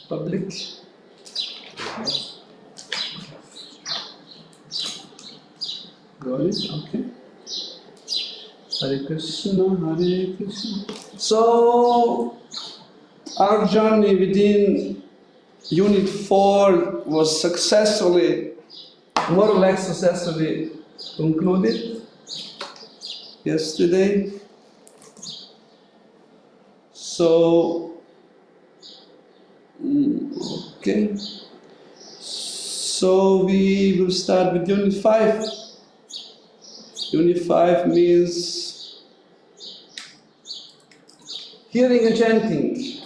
Public. Got it? Okay. Hare Krishna, Hare Krishna. So, our journey within Unit 4 was successfully, more or less successfully concluded yesterday. So, okay. So we will start with Unit 5. Unit 5 means hearing and chanting.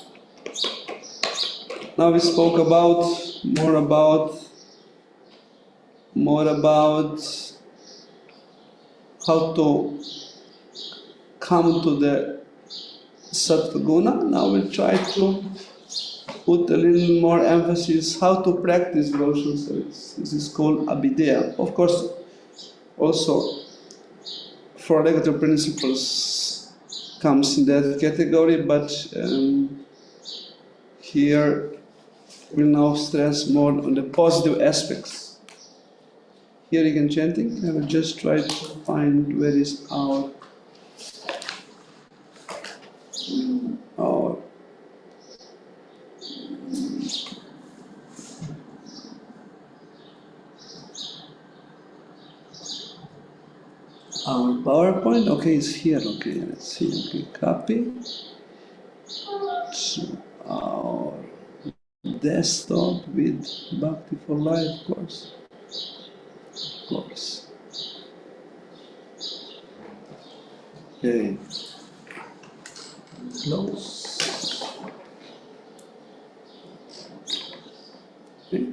Now we spoke more about how to come to the Sattva Guna. Now we'll try to put a little more emphasis how to practice devotional service. This is called Abhidheya. Of course, also four negative principles comes in that category, but here we'll now stress more on the positive aspects. Hearing and chanting, I will just try to find where is our PowerPoint. Okay, it's here. Okay, let's see. Okay, copy to our desktop with Bhakti for Life course. Okay. Close. Okay.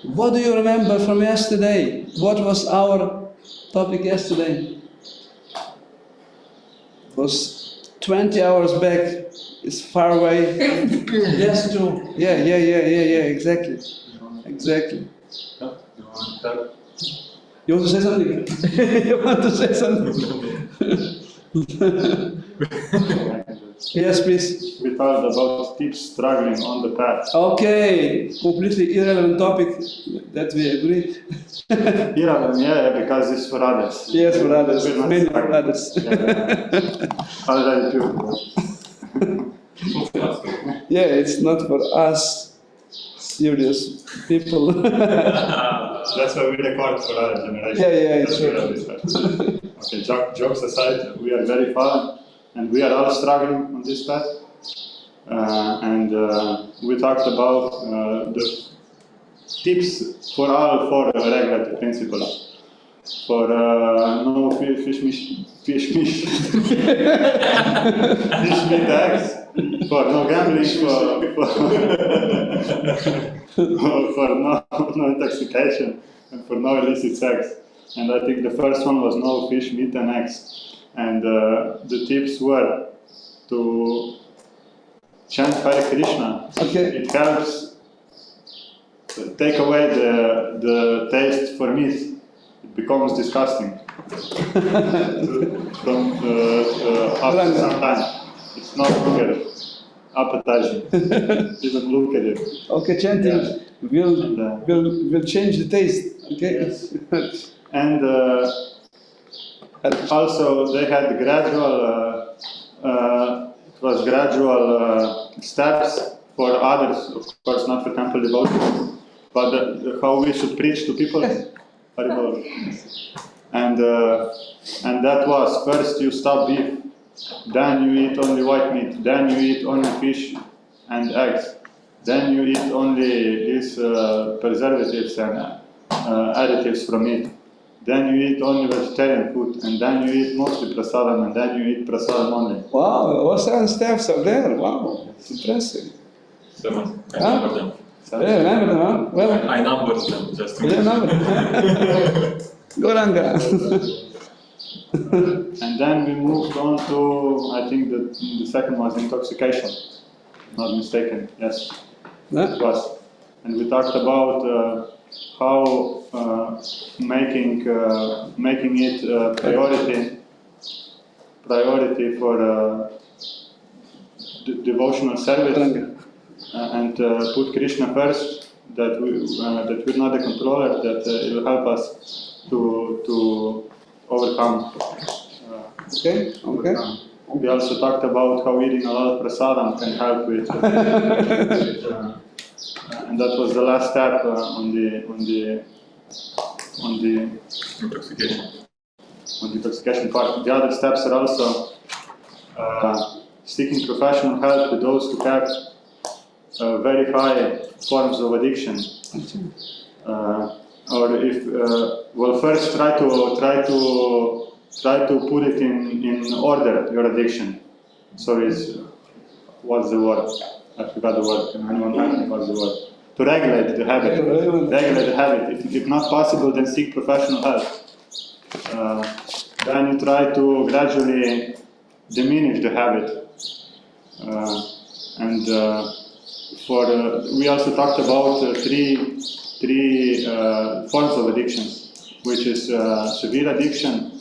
What do you remember from yesterday? What was our topic yesterday? It was 20 hours back. It's far away. Yes, true. Yeah, exactly. You want to say something? You want to say something? Yes, please. We talked about tips struggling on the path. Okay, completely irrelevant topic that we agreed. Irrelevant, yeah, because it's for others. Yes, for others. Many for others. Other than yeah, it's not for us, serious people. That's why we record for our generation. Yeah, it's true. Okay, jokes aside, we are very far and we are all struggling on this path. We talked about the tips for all four regulatory principles. For no fish meat eggs, for no gambling, for no intoxication, and for no illicit sex. And I think the first one was no fish, meat and eggs. And the tips were to chant Hare Krishna. Okay. It helps take away the taste for meat. It becomes disgusting. From after some time. It's no longer appetizing. Even look at it. Okay, chanting will change the taste. Okay. Yes. And also they had gradual. It was gradual steps for others, of course, not for temple devotees, but how we should preach to people. And that was first you stop beef, then you eat only white meat, then you eat only fish and eggs, then you eat only these preservatives and additives from meat, then you eat only vegetarian food, and then you eat mostly prasadam, and then you eat prasadam only. Wow, what 7 steps are there? Wow, it's impressive. 7. I numbered them. Yeah, remember them, huh? Well, I numbered them just to Goranga. And then we moved on to, I think the second was intoxication. Not mistaken, yes. It was. And we talked about how making it a priority priority for devotional service and put Krishna first, that we're not the controller, that it will help us to overcome. Okay. We also talked about how eating a lot of prasadam can help with, and that was the last step on the intoxication part. The other steps are also seeking professional help to those who have very high forms of addiction, or if first try to put it in order, your addiction. So what's the word? I forgot the word. Can anyone help me? What's the word? To regulate the habit. Regulate the habit. If not possible, then seek professional help. Then you try to gradually diminish the habit. We also talked about three forms of addictions, which is severe addiction,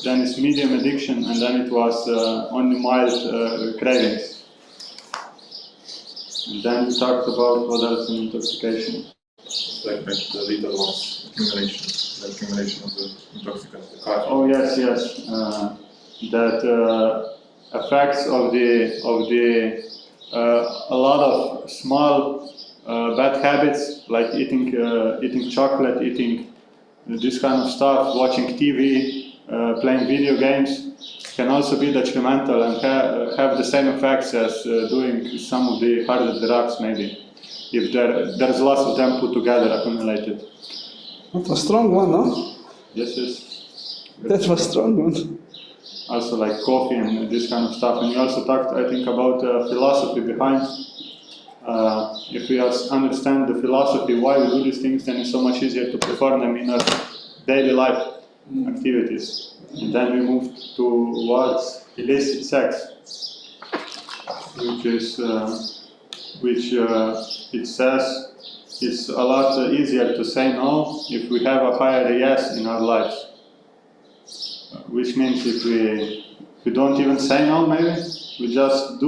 then it's medium addiction, and then it was only mild cravings. And then we talked about what else in intoxication. Like the little ones, the accumulation of the intoxicants, the coffee. Oh yes. That effects of the a lot of small bad habits, like eating chocolate, eating this kind of stuff, watching TV, playing video games, can also be detrimental and have the same effects as doing some of the harder drugs, maybe, if there's lots of them put together, accumulated. That was a strong one, no? Yes. That was a strong one. Also like coffee and this kind of stuff. And we also talked, I think, about philosophy behind. If we understand the philosophy, why we do these things, then it's so much easier to perform them in our daily life activities. And then we move towards illicit sex, which it says it's a lot easier to say no if we have a higher yes in our lives. Which means if we don't even say no, maybe we just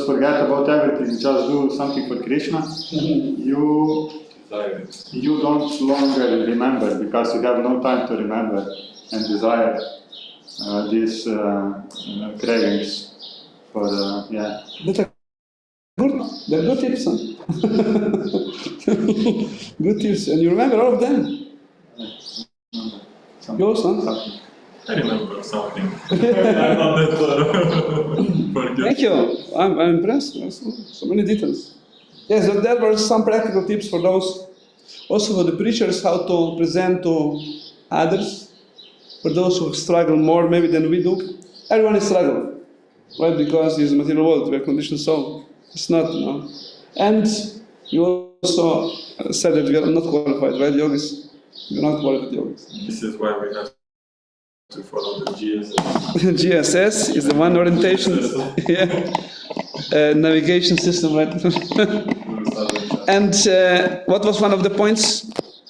forget about everything, just do something for Krishna. You don't longer remember, because you have no time to remember and desire these cravings for They're good tips, huh? Good tips, and you remember all of them. Yours, huh? I remember something. I'm not that thorough. Thank you. I'm impressed. So many details. Yes, there were some practical tips for those, also for the preachers, how to present to others, for those who struggle more maybe than we do. Everyone is struggling, right? Because it's a material world, we're conditioned soul. It's not, no. And you also said that we are not qualified, right, yogis? We're not qualified yogis. This is why we have to follow the GSS. GSS is the one orientation, navigation system, right? And what was one of the points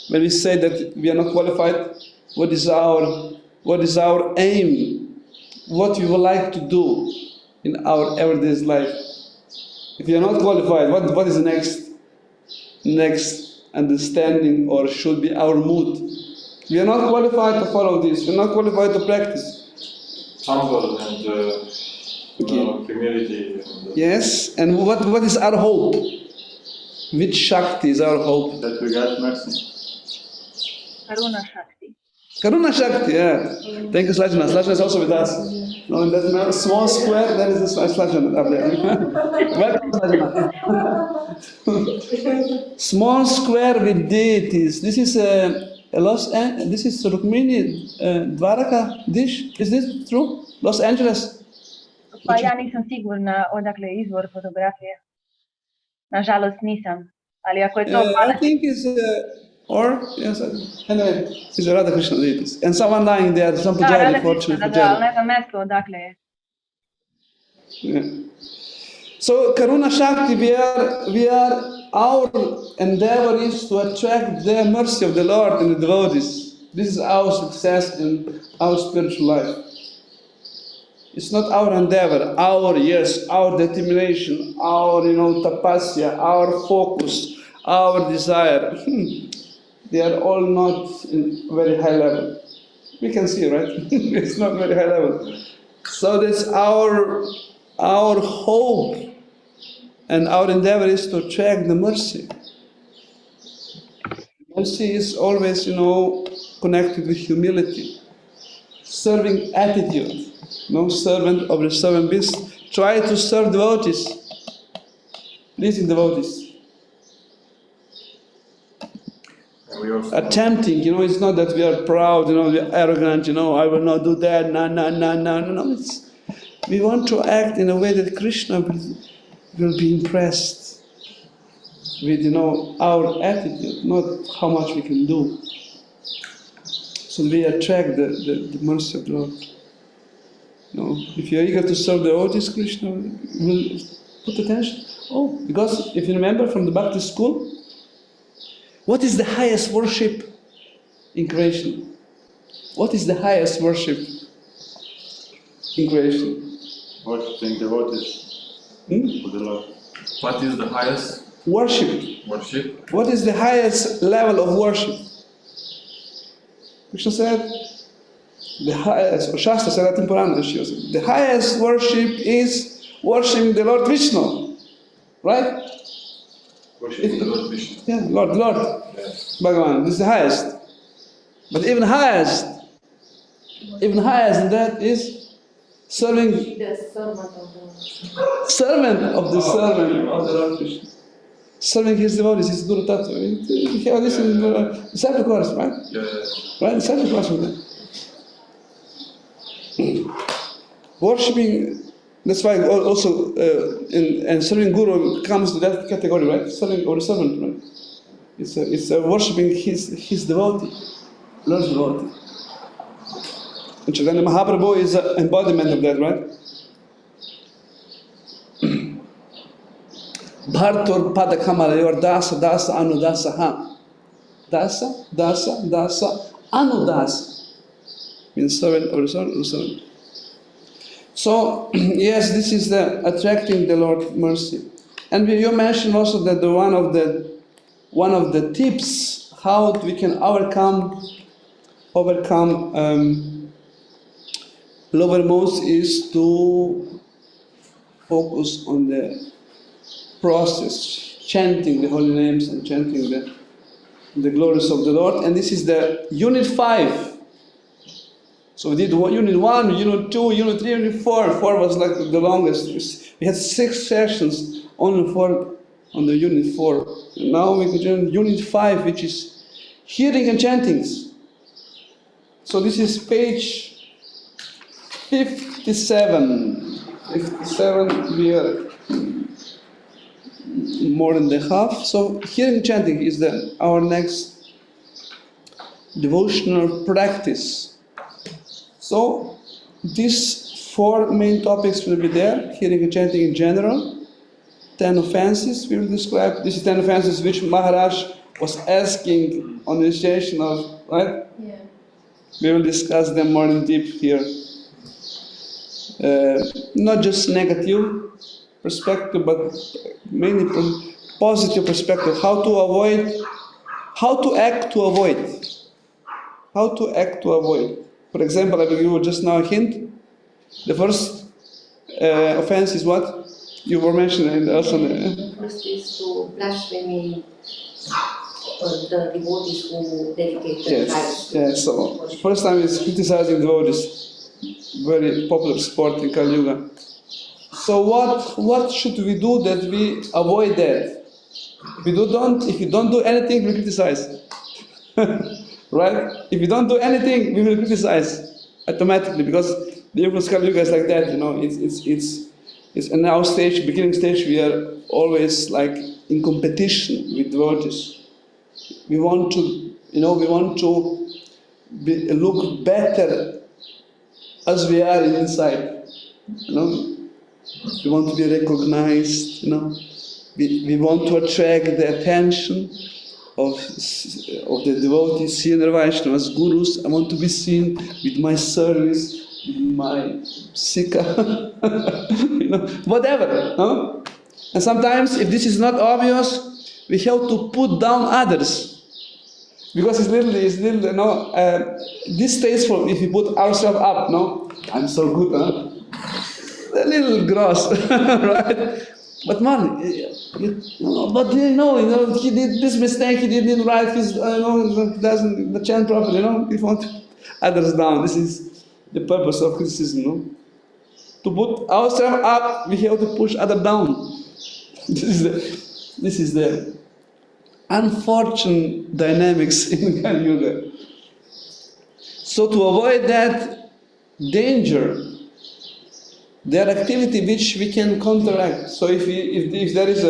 when we say that we are not qualified? What is our aim? What we would like to do in our everyday life? If you are not qualified, what is the next understanding, or should be our mood? We are not qualified to follow this. We are not qualified to practice. Humble and humility. Yes, and what is our hope? Which Shakti is our hope? That we get mercy. Karuna Shakti. Karuna Shakti, yeah. Thank you, Slajana. Slajana is also with us. No, in that small square, there is a Slajana up there. Welcome, Slajana. Small square with deities. This is this is Rukmini Dvaraka dish. Is this true? Los Angeles? Pa ja nisam sigurna odakle je izvor fotografije. Nažalost nisam. Ali ako je to I think it's yes, anyway, it's a Radha Krishna deities. And someone lying there, some pujari, fortunately. Da, ne znam mesto odakle je. Yeah. So Karuna Shakti, our endeavor is to attract the mercy of the Lord in the devotees. This is our success in our spiritual life. It's not our endeavor, our yes, our determination, our tapasya, our focus, our desire. They are all not in very high level. We can see, right? It's not very high level. So that's our hope, and our endeavor is to attract the mercy. Mercy is always, connected with humility, serving attitude. No servant of the servant beast. Try to serve devotees, pleasing devotees. Attempting, it's not that we are proud, we are arrogant, I will not do that, no. We want to act in a way that Krishna will be impressed with, our attitude, not how much we can do. So we attract the mercy of the Lord. If you're eager to serve the devotees, Krishna will put attention. Because if you remember from the Bhakti school, what is the highest worship in creation? What is the highest worship in creation? Worshipping devotees for the Lord. What is the highest worship? Worship. What is the highest level of worship? Krishna said, the highest, or Shastra said that in Purana, the highest worship is worshiping the Lord Vishnu. Right? Worshiping the Lord Vishnu. Yeah, Lord. Yes. Bhagavan, this is the highest. But even higher than that is serving The servant of the servant of the Lord Krishna. Serving his devotees, his Guru Tattva. We have this in the disciple course, right? Yeah. Right, disciple course with that. Worshipping, that's why also and serving Guru comes to that category, right? Serving or servant, right? It's worshipping his devotee, Lord's devotee. And Chaitanya Mahaprabhu is an embodiment of that, right? Bhartur Padakhamalayor Dasa Dasa Anudasa Ha. Dasa Anudasa. Means servant or servant. So, yes, this is the attracting the Lord mercy. And you mentioned also that one of the tips how we can overcome lowermost is to focus on the process, chanting the holy names and chanting the glories of the Lord. And this is the unit 5. So we did unit 1, unit 2, unit 3, unit 4. 4 was like the longest. We had 6 sessions only on the unit 4. And now we continue unit 5, which is hearing and chantings. So this is page 57. 57, we are more than the half. So hearing and chanting is our next devotional practice. So these 4 main topics will be there, hearing and chanting in general. 10 offenses we will describe. This is 10 offenses which Maharaj was asking on initiation of, right? Yeah. We will discuss them more in deep here. Not just negative perspective, but mainly positive perspective. How to act to avoid. For example, I will give you just now a hint. The first offense is what? You were mentioning also. First is to blaspheme the devotees who dedicate their lives. Yes. So first time is criticizing devotees. Very popular sport in Kali Yuga. So what should we do that we avoid that? If you don't do anything, we criticize. Right? If you don't do anything, we will criticize automatically, because the influence Kali Yuga is like that. It's in our beginning stage, we are always like in competition with devotees. We want to look better as we are inside. We want to be recognized. We want to attract the attention of the devotees, senior Vaishnavas, gurus. I want to be seen with my service, with my sikha, whatever. No? And sometimes, if this is not obvious, we have to put down others. Because it's little, distasteful if we put ourselves up, no? I'm so good, huh? A little gross, right? But man, he did this mistake, he didn't write his, doesn't chant properly, we want others down. This is the purpose of criticism, no? To put ourselves up, we have to push others down. This is the unfortunate dynamics in Kali Yuga. So to avoid that danger, there are activity which we can counteract. So if there is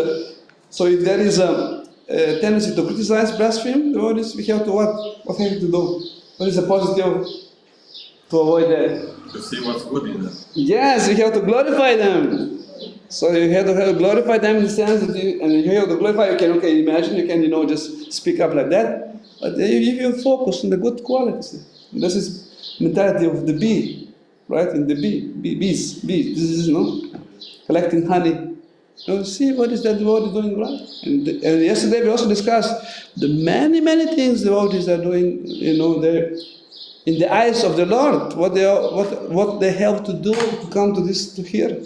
a tendency to criticize, blaspheme, we have to what have to do? What is the positive to avoid that? To see what's good in them. Yes, we have to glorify them. So you have to glorify them in the sense that you have to glorify. You can imagine, you can just speak up like that. But if you focus on the good qualities, this is mentality of the bee, right? In the bees. This is collecting honey. See what is that devotee doing, right? And yesterday we also discussed the many things devotees are doing. They're in the eyes of the Lord. What they have to do to come to here.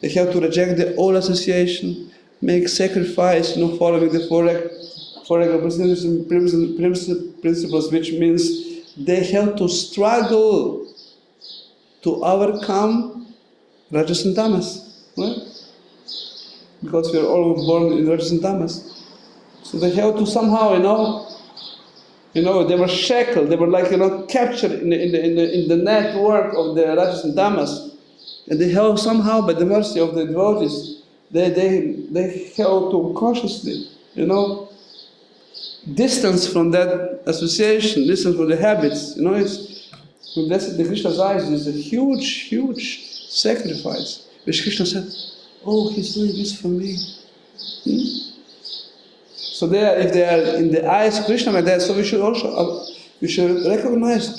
They have to reject the old association, make sacrifice, following the four principles, which means they have to struggle to overcome Rajas and Tamas, right? Because we are all born in Rajas and Tamas. So they have to somehow, they were shackled, they were captured in the network of the Rajas and Tamas. And they have somehow, by the mercy of the devotees, they have to consciously, distance from that association, distance from the habits. That's the Krishna's eyes is a huge sacrifice. Which Krishna said, "Oh, he's doing this for me." So if they are in the eyes of Krishna like that, so we should recognize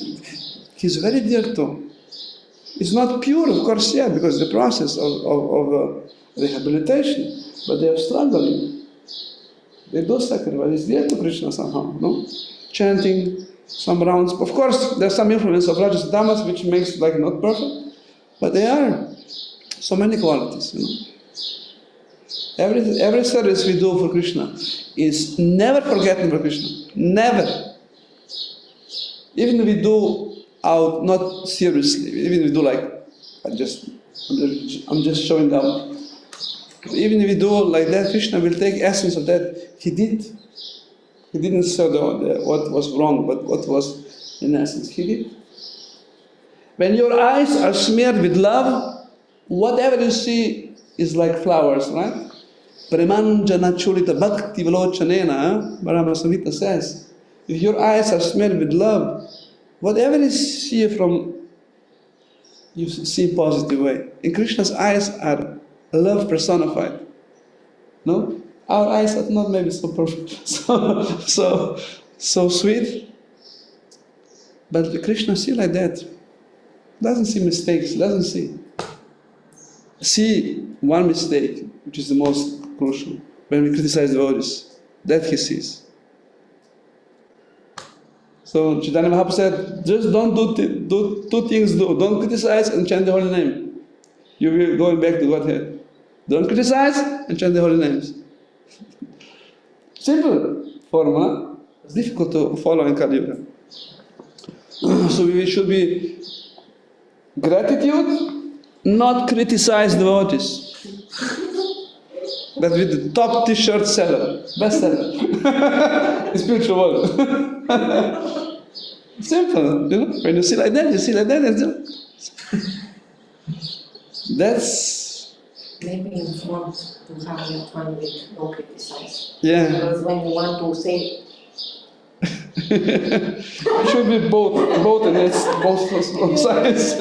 he's very dear to. It's not pure, of course, yet, because the process of rehabilitation, but they are struggling. They do sacrifice. It's dear to Krishna somehow, no? Chanting some rounds. Of course, there's some influence of Rajas and Tamas, which makes not perfect, but there are so many qualities, Every service we do for Krishna is never forgetting for Krishna. Never. Even if we do out not seriously, even if we do I'm just showing up. Even if we do like that, Krishna will take essence of that. He didn't say what was wrong, but what was in essence. He did. When your eyes are smeared with love, whatever you see is like flowers, right? Premanjana chulita bhakti vilochanena, Brahma Samhita says. If your eyes are smeared with love, whatever you see you see in positive way. In Krishna's eyes are love personified. No? Our eyes are not maybe so perfect, so sweet. But Krishna see like that. Doesn't see mistakes, doesn't see one mistake, which is the most crucial. When we criticize devotees, that he sees. So Chaitanya Mahaprabhu said, just don't do two things. Don't criticize and chant the holy name. You will go back to Godhead. Don't criticize and chant the holy names. Simple formula. It's difficult to follow in Kali Yuga. So we should be gratitude, not criticize devotees. But with the top t-shirt seller, best seller, in spiritual world. Simple, When you see like that, That's maybe informed to have that one with no criticize. Yeah. Because when you want to say it should be both and it's both sides.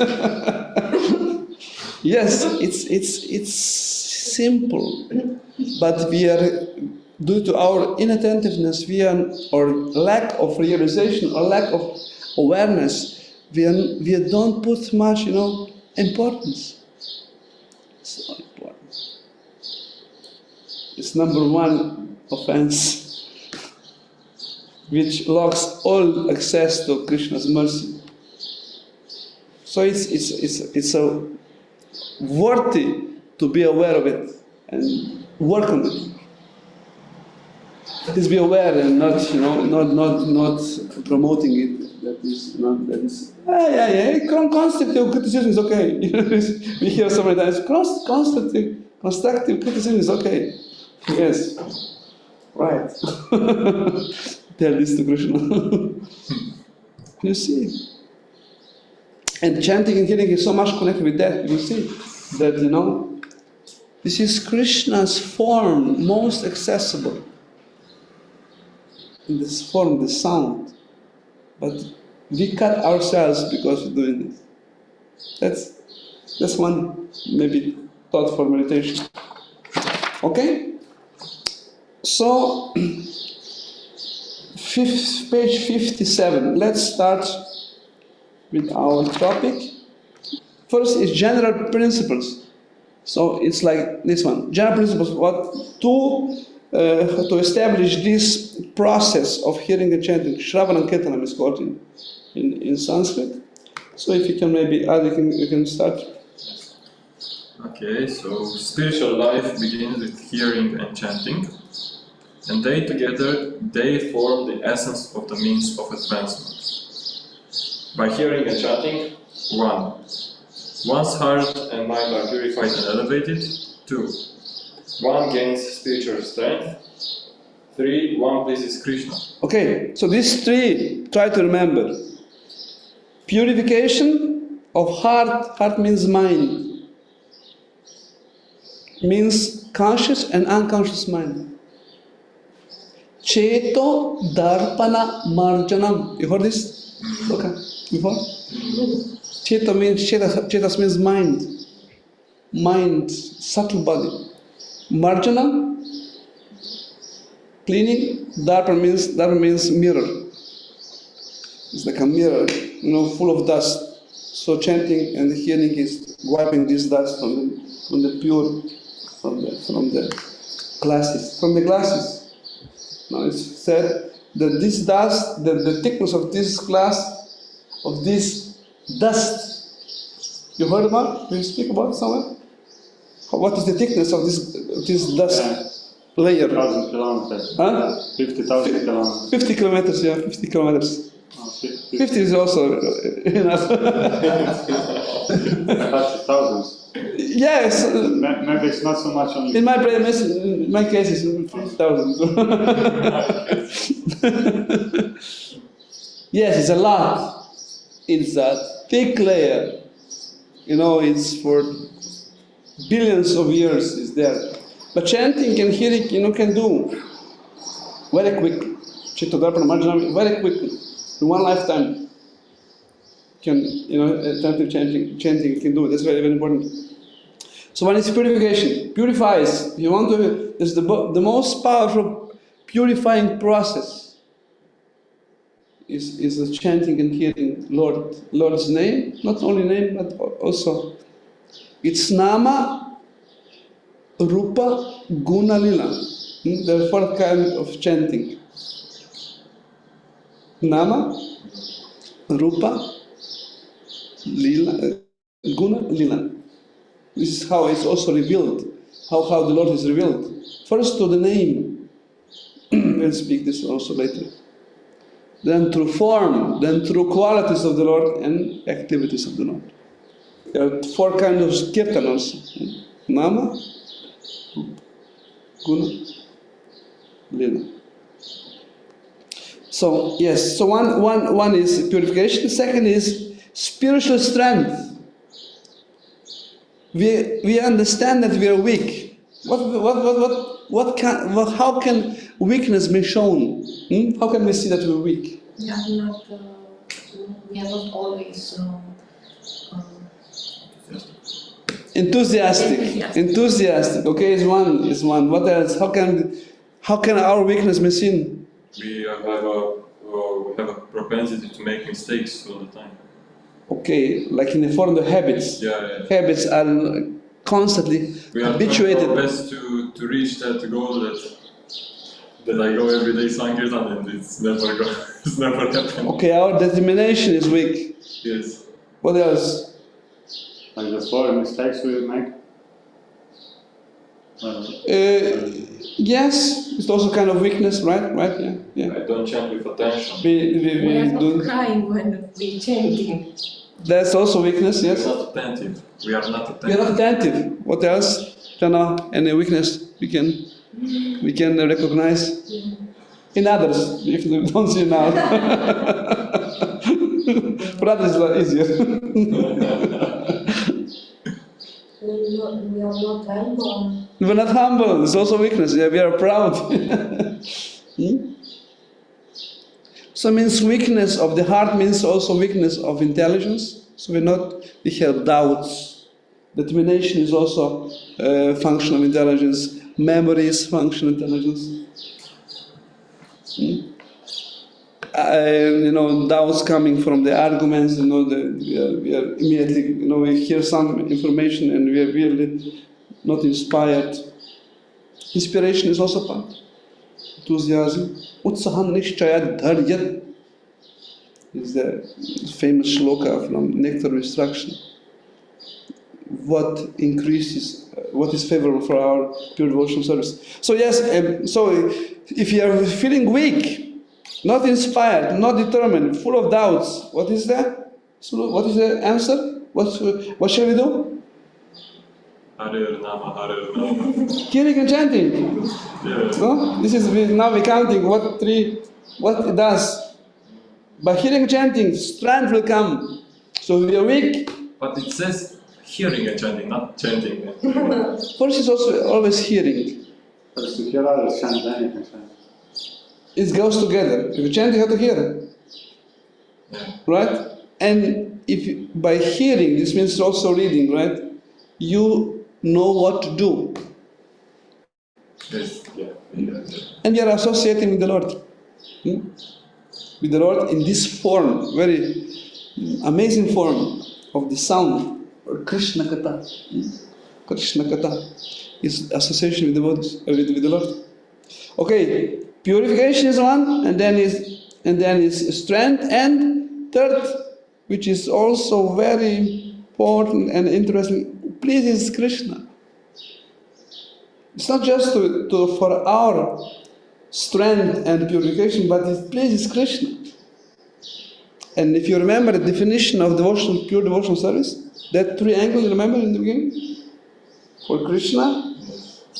Yes, it's simple, but we are due to our inattentiveness, or lack of realization or lack of awareness, we don't put much, importance. It's not important. It's number one offense, which blocks all access to Krishna's mercy. So it's so worthy to be aware of it and work on it. Please be aware and not promoting it. Constructive criticism is okay. We hear so many times, constructive criticism is okay. Yes, right. Tell this to Krishna. You see. And chanting and hearing is so much connected with that. You see that, this is Krishna's form, most accessible. In this form, the sound. But we cut ourselves because we're doing this. That's one maybe thought for meditation. Okay? So, page 57. Let's start with our topic. First is general principles. So it's like this one. General principles. To establish this process of hearing and chanting, Shravan and Kirtanam is called in Sanskrit. So if you can maybe add, you can start. Okay, so spiritual life begins with hearing and chanting, and they together, they form the essence of the means of advancement. By hearing and chanting, 1. One's heart and mind are purified and elevated. 2. One gains spiritual strength. 3. One pleases Krishna. Okay, so these three, try to remember. Purification of heart means mind. Means conscious and unconscious mind. Cheto darpana marjanam. You heard this? Okay, before? Cheto means mind. Mind, subtle body. Marjana, cleaning. Dharma means mirror. It's like a mirror, full of dust. So chanting and hearing is wiping this dust from the glasses. From the glasses. Now it's said that this dust, the thickness of this glass, of this dust. You heard about? Will you speak about someone? What is the thickness of this dust layer? 50,000 kilometers. Huh? 50,000 kilometers. 50 kilometers, yeah, 50 kilometers. 50 is also enough. Thousands. Yes. Maybe it's not so much only. In my case, it's 50,000. Yes, it's a lot. It's a thick layer. It's for billions of years is there. But chanting and hearing, can do very quick. Very quickly. In one lifetime. Attentive chanting can do it. That's very, very important. So one is purification. Purifies. You want to, it's the most powerful purifying process is the chanting and hearing Lord's name. Not only name, but also it's Nama, Rupa, Guna, Lila. There are 4 kinds of chanting. Nama, Rupa, Lila, Guna, Lila. This is how it's also revealed, how the Lord is revealed. First to the name. We'll speak this also later. Then through form, then through qualities of the Lord and activities of the Lord. There are 4 kinds of kirtanas. Nama, Guna, Lila. So yes, so one is purification. Second is spiritual strength. We understand that we are weak. How can weakness be shown? How can we see that we're weak? We are not always Enthusiastic. Okay, is one. What else? How can our weakness be seen? We have a propensity to make mistakes all the time. Okay, like in the form of habits. Yeah. Habits are constantly We are habituated. trying our best to reach that goal that I go every day Sankirtan and it's never happened. Okay, our determination is weak. Yes. What else? Like the 4 mistakes we make. Yes, it's also kind of weakness, right? Yeah. I don't chant with attention. We are do. not crying when we chanting. That's also weakness, We yes. are not attentive. We are not We are attentive. not attentive. What else? Jana, any weakness we can recognize in others if we don't see now. For others it's easier. We are not humble. We're not humble. It's also weakness. Yeah, we are proud. So means weakness of the heart means also weakness of intelligence. So we have doubts. Determination is also a function of intelligence. Memory is function of intelligence. Doubts coming from the arguments. We are immediately. We hear some information and we are really not inspired. Inspiration is also part. Enthusiasm. Utsahan nishchayat dharyat is the famous shloka from Nectar of Instruction. What is favorable for our pure devotional service. So yes, so if you are feeling weak, not inspired, not determined, full of doubts, what is that? So what is the answer? What shall we do? Hare Nama. Hearing and chanting. Yeah. No? Now we're counting what it does. By hearing and chanting, strength will come. So if we are weak. But it says hearing and chanting, not chanting. First is also always hearing. First to hear others chant, then you can chant. It goes together. If you chant, you have to hear. Yeah. Right? And by hearing, this means also reading, right? You know what to do. Yes. Yeah. And you are associating with the Lord. With the Lord in this form, very amazing form of the sound, or Krishna Kata. Krishna Kata is association with the Lord. Okay, purification is one, and then is strength, and third, which is also very important and interesting, pleases Krishna. It's not just for our strength and purification, but it pleases Krishna. And if you remember the definition of pure devotional service, that triangle, you remember in the beginning? For Krishna,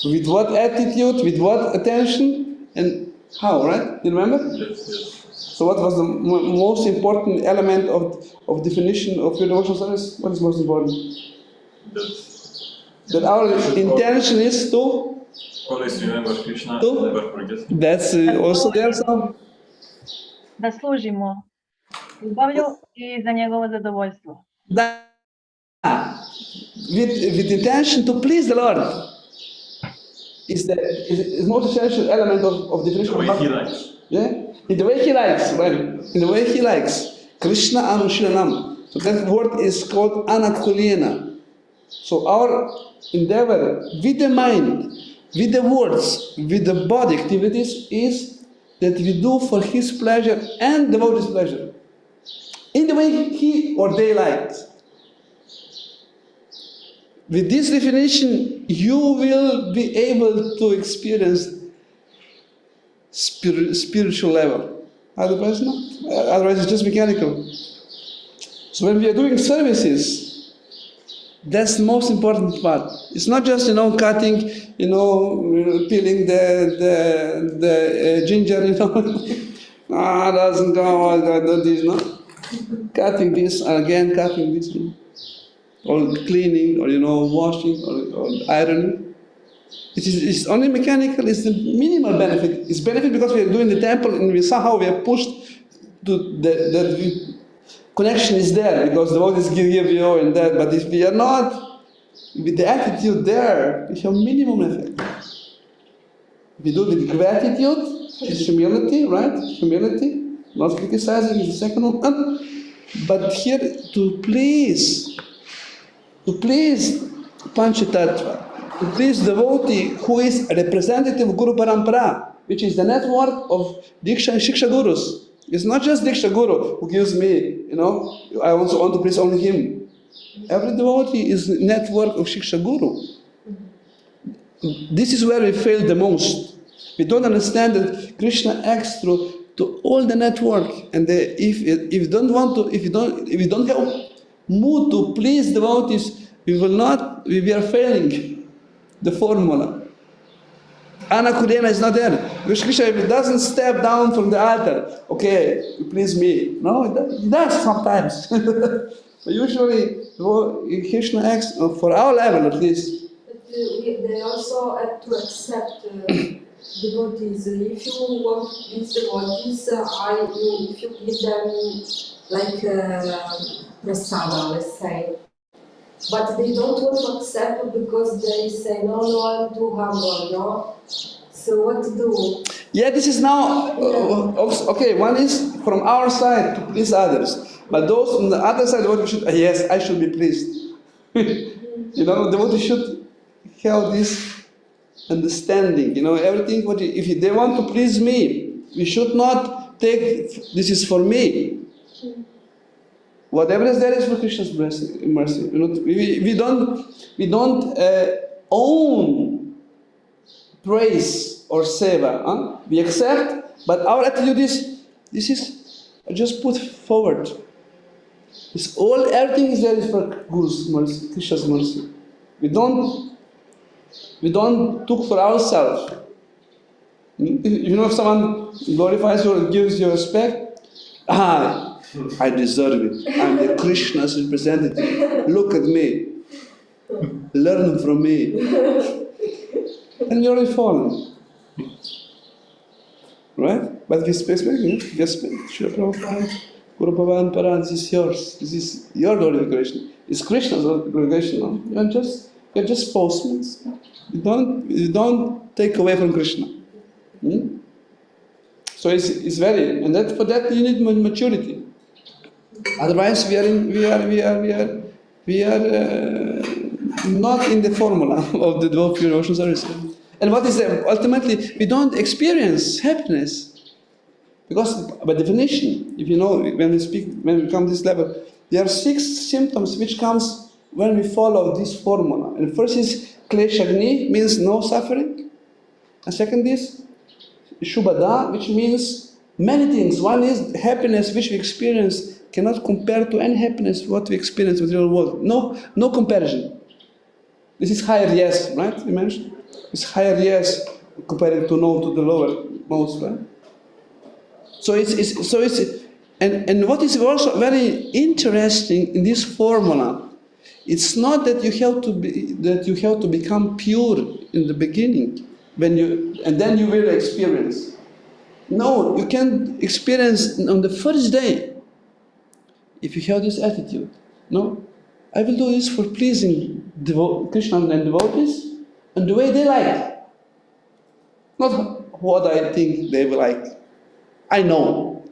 with what attitude, with what attention, and how, right? You remember? Yes. So what was the most important element of definition of pure devotional service? What is most important? That our intention is to always remember Krishna, never forget him. That's also there some. Da služimo ljubavlju i za njegovo zadovoljstvo. Da. With intention to please the Lord is the most essential element of definition. The way he likes. Yeah? In the way he likes, right? In the way he likes. Krishna Anushilanam. So that word is called Anakulyena. So our endeavor with the mind, with the words, with the body activities is that we do for his pleasure and devotee's pleasure. In the way he or they liked. With this definition, you will be able to experience spiritual level. Otherwise, not. Otherwise, it's just mechanical. So when we are doing services, that's the most important part. It's not just cutting, peeling the ginger, doesn't go. I do this, no. Cutting this again, cutting this. Or cleaning, or washing, or ironing. It's only mechanical. It's the minimal benefit. It's benefit because we are doing the temple, and we are pushed to that connection is there because the devotees give you and that. But if we are not with the attitude there, we have minimum effect. We do with gratitude, is humility, right? Humility, not criticizing is the second one. But here to please Panchatattva, to please devotee who is a representative of Guru Parampara, which is the network of Diksha and Shiksha Gurus. It's not just Diksha Guru who gives me, I also want to please only him. Every devotee is a network of Shiksha Guru. This is where we fail the most. We don't understand that Krishna acts through to all the network, and if you don't have mood to please devotees, we are failing the formula. Anna Kurena is not there. Krishna, if he doesn't step down from the altar, okay, you please me. No, he does sometimes. But usually, Krishna acts for our level at least. But they also have to accept devotees. If you want these devotees, if you give them like prasada, let's say, but they don't want to accept because they say, no, I'm too humble, no? So what to do? Yeah, this is now, okay, one is from our side to please others. But those on the other side, yes, I should be pleased. The devotee should have this understanding, everything, if they want to please me, we should not take, this is for me. Whatever is there is for Krishna's mercy. We don't own praise or seva. We accept, but our attitude is, this is just put forward. Everything is there is for Guru's mercy, Krishna's mercy. We don't took for ourselves. If someone glorifies you or gives you respect, I deserve it. I'm the Krishna's representative. Look at me. Learn from me. And you're already fallen. Right? But we speak, Srila Prabhupada, Guru Bhavan Paran, this is yours. This is your glorification. It's Krishna's glorification. No? You're just postmen. You don't take away from Krishna. So it's very, and for that you need maturity. Otherwise, we are not in the formula of the pure devotional service. And what is there? Ultimately, we don't experience happiness. Because by definition, if when we come to this level, there are 6 symptoms which comes when we follow this formula. And first is kleshagni, means no suffering. And second is shubhada, which means many things. One is happiness which we experience cannot compare to any happiness what we experience in the real world. No comparison. This is higher yes, right? You mentioned? It's higher yes compared to no to the lower most, right? So and what is also very interesting in this formula, it's not that you have to become pure in the beginning and then you will experience. No, you can experience on the first day if you have this attitude. No, I will do this for pleasing Krishna and devotees and the way they like, not what I think they will like. I know.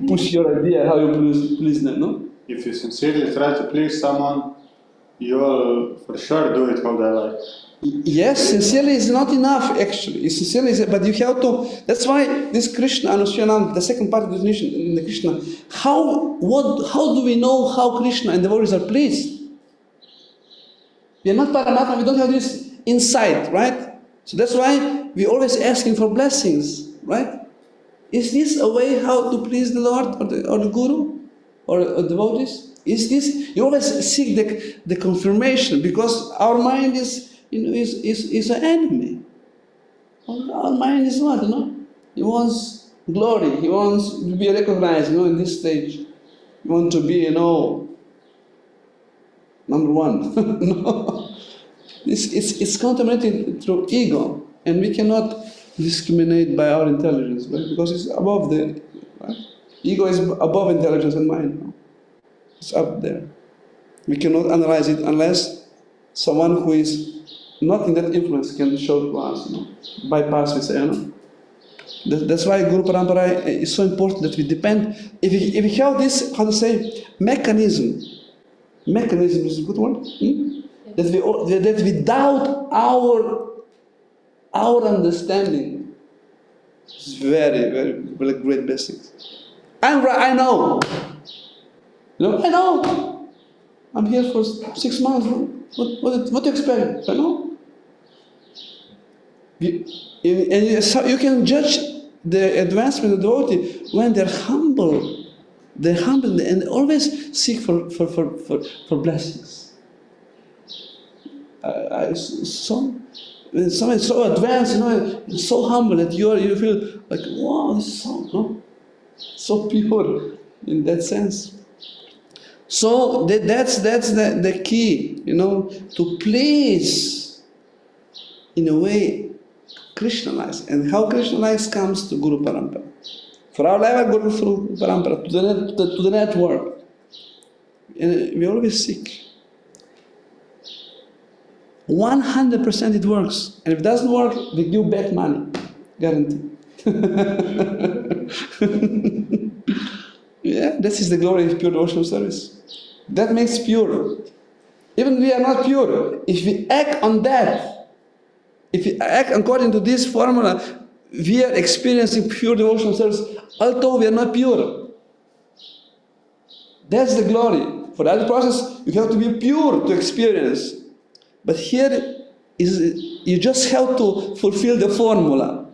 Push your idea how you please them, no? If you sincerely try to please someone, you will for sure do it how they like. Yes, sincerely is not enough actually. But you have to. That's why this Krishna Anushanam, the second part of the definition in the Krishna. How do we know how Krishna and the devotees are pleased? We are not Paramatma. We don't have this insight, right? So that's why we always asking for blessings, right? Is this a way how to please the Lord or the Guru or devotees? Is this, you always seek the confirmation because our mind is an enemy. Our mind is not, He wants glory. He wants to be recognized, in this stage. He wants to be, number one. No. It's contaminated through ego, and we cannot discriminate by our intelligence, right? Because it's above right? Ego is above intelligence and mind. No? It's up there. We cannot analyze it unless someone who is nothing that influence can show to us, bypass, we say, That's why Guru Parampara is so important, that we depend. If we have this, how to say, mechanism is a good word, that we doubt our understanding, is very, very, very great blessing. I know. I know. I'm here for 6 months. What do you expect? I know. You can judge the advancement of the devotee when they're humble. They're humble and always seek for blessings. When someone is so advanced, so humble that you feel like, wow, this is so pure in that sense. So that's the key, to please, in a way, Krishnalize. And how Krishnalize comes to Guru Parampara. For our life, Guru through Parampara, to the network. And we always seek. 100% it works. And if it doesn't work, we give back money. Guarantee. Yeah, this is the glory of pure devotional service. That makes pure. Even we are not pure. If we act on that, if we act according to this formula, we are experiencing pure devotional service, although we are not pure. That's the glory. For that process, you have to be pure to experience. But here, you just have to fulfill the formula.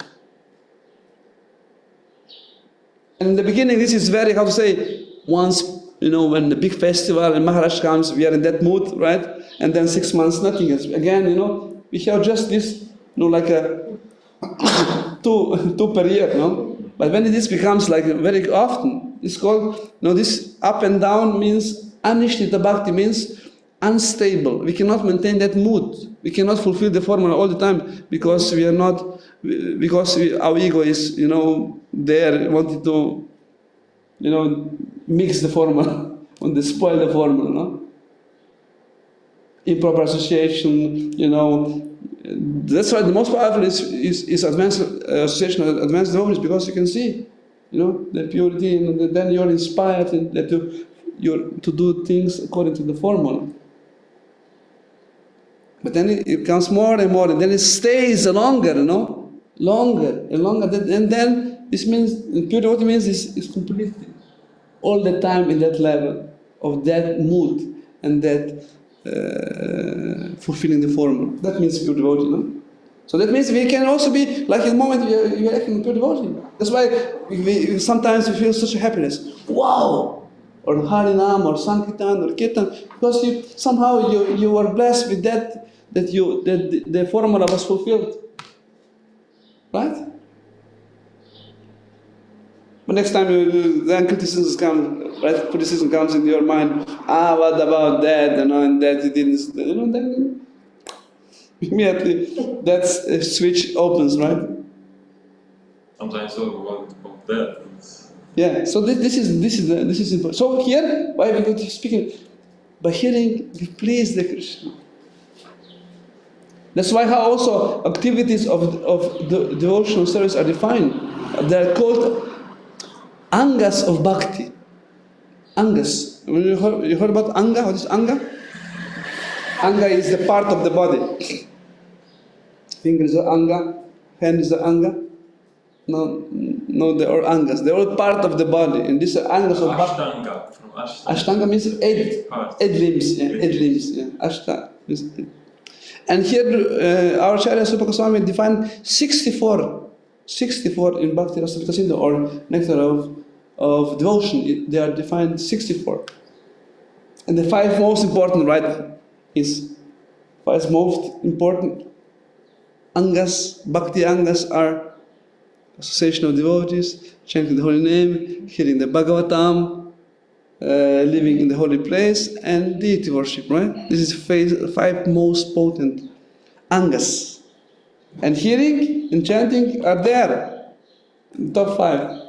And in the beginning, this is very, how to say, once, when the big festival and Maharaj comes, we are in that mood, right? And then 6 months, nothing else. Again, we have just this, like a two per year, But when this becomes like very often, it's called, this up and down means, anishtita bhakti means unstable. We cannot maintain that mood. We cannot fulfill the formula all the time because we are not, our ego is, there, wanting to, mix the formula, want to spoil the formula, Improper association, That's why the most powerful is advanced association of advanced devotees, because you can see, the purity, and then you're inspired and that to do things according to the formula. But then it comes more and more, and then it stays longer, longer and longer. And then this means, pure devotee means is completely, all the time in that level of that mood and that fulfilling the formula. That means pure devotee, So that means we can also be, like in the moment we are acting pure devotee. That's why sometimes we feel such a happiness. Wow! Or Harinam, or Sankirtan, or Kirtan, because somehow you were blessed with that the formula was fulfilled. Right? But next time then criticism comes in your mind. What about that? And that you didn't. Then immediately that switch opens, right? Sometimes what about that? Yeah. So this is important. So here, why we go to speaking? By hearing, we please the Krishna. That's why how also activities of the devotional service are defined. They are called angas of bhakti. Angas. You heard about anga? What is anga? Anga is the part of the body. Finger is the anga, hand is the anga. No, they are angas. They are all part of the body, and these are angas of bhakti. Ashtanga. From Ashtanga. Ashtanga means eight limbs. Yeah, 8 limbs. Yeah. Ashta means 8. And here, our Acharya Supa Goswami defined 64 in Bhakti Rasamrita Sindhu, or nectar of devotion. They are defined 64. And the 5 most important, right, is 5 most important angas, Bhakti angas are association of devotees, chanting the holy name, hearing the Bhagavatam, living in the holy place, and deity worship, right? This is 5 most potent angas. And hearing and chanting are there, in the top 5.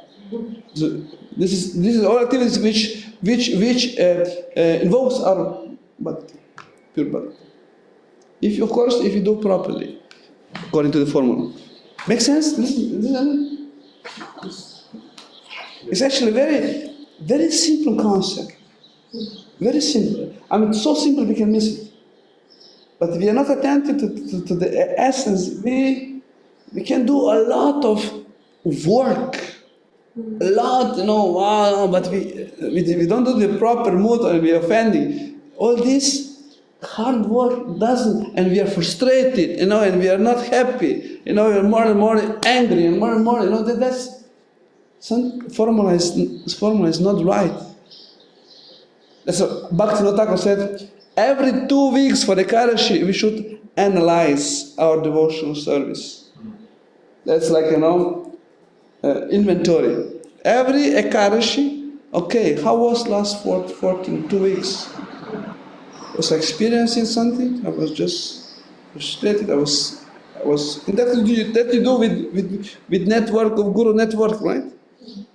So this is all activities which invokes our bhakti, pure bhakti. If of course, if you do properly, according to the formula. Make sense? Listen. It's actually very, very simple concept. Very simple. I mean, so simple we can miss it. But if we are not attentive to the essence, we can do a lot of work. A lot, wow, but we don't do the proper mood and we are offending. All this hard work doesn't, and we are frustrated, and we are not happy, we are more and more angry and more, that's some formula is not right. That's what Bhakti said. Every 2 weeks for the Ekadashi, we should analyze our devotional service. That's like, inventory. Every Ekadashi, okay, how was last 14, 2 weeks? Was I experiencing something? I was just frustrated. I was and that you do with network of Guru network, right?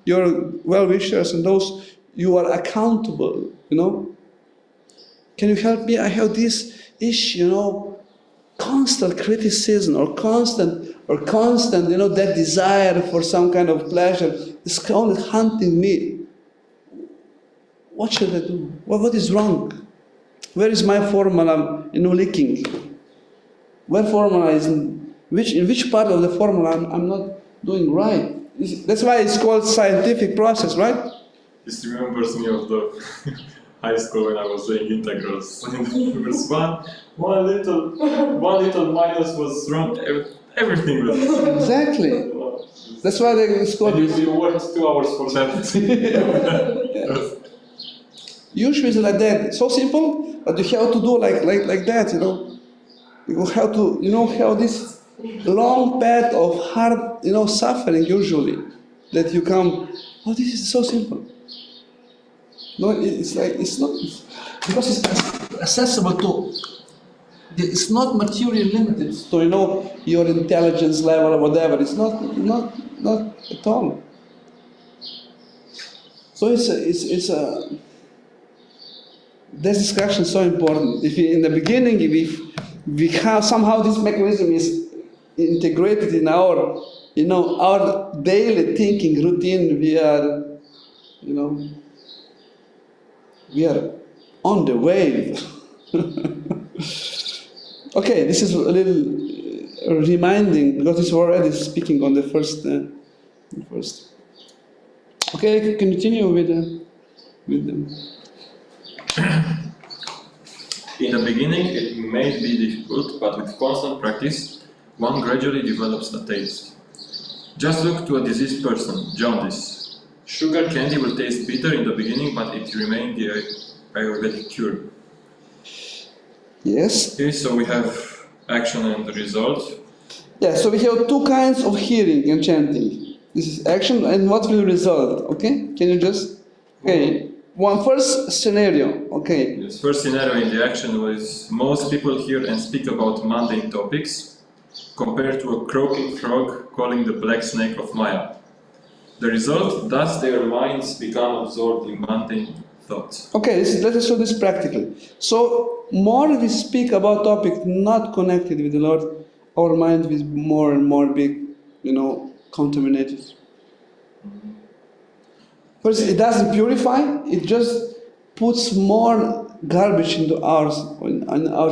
Your well-wishers and those you are accountable, Can you help me? I have this issue, constant criticism or constant, that desire for some kind of pleasure is only haunting me. What should I do? What is wrong? Where is my formula, leaking? Where formula is, in which part of the formula I'm not doing right? That's why it's called scientific process, right? This remembers me of the high school when I was doing integrals. one little minus was wrong. Everything was exactly. That's why it's called. And you worked 2 hours for that. Yeah. Usually it's like that. It's so simple, but you have to do like that. You have to how this long path of hard suffering usually that you come. Oh, this is so simple. No, it's not because it's accessible to. It's not material limited to your intelligence level or whatever. It's not at all. So it's a. This discussion is so important. If in the beginning, we have somehow this mechanism is integrated in our daily thinking routine, we are on the wave. Okay, this is a little reminding because it's already speaking on the first. Okay, continue with them. In the beginning, it may be difficult, but with constant practice, one gradually develops a taste. Just look to a diseased person, jaundice. Sugar candy will taste bitter in the beginning, but it remains the Ayurvedic cure. Yes. Okay, so we have action and the result. Yeah, so we have 2 kinds of hearing and chanting. This is action and what will result, okay? Can you just... Okay. One first scenario, okay. Yes, first scenario in the action was most people hear and speak about mundane topics compared to a croaking frog calling the black snake of Maya. The result, thus their minds become absorbed in mundane thoughts. Okay, let us show this practically. So, more we speak about topics not connected with the Lord, our mind will more and more be, contaminated. First, it doesn't purify, it just puts more garbage into our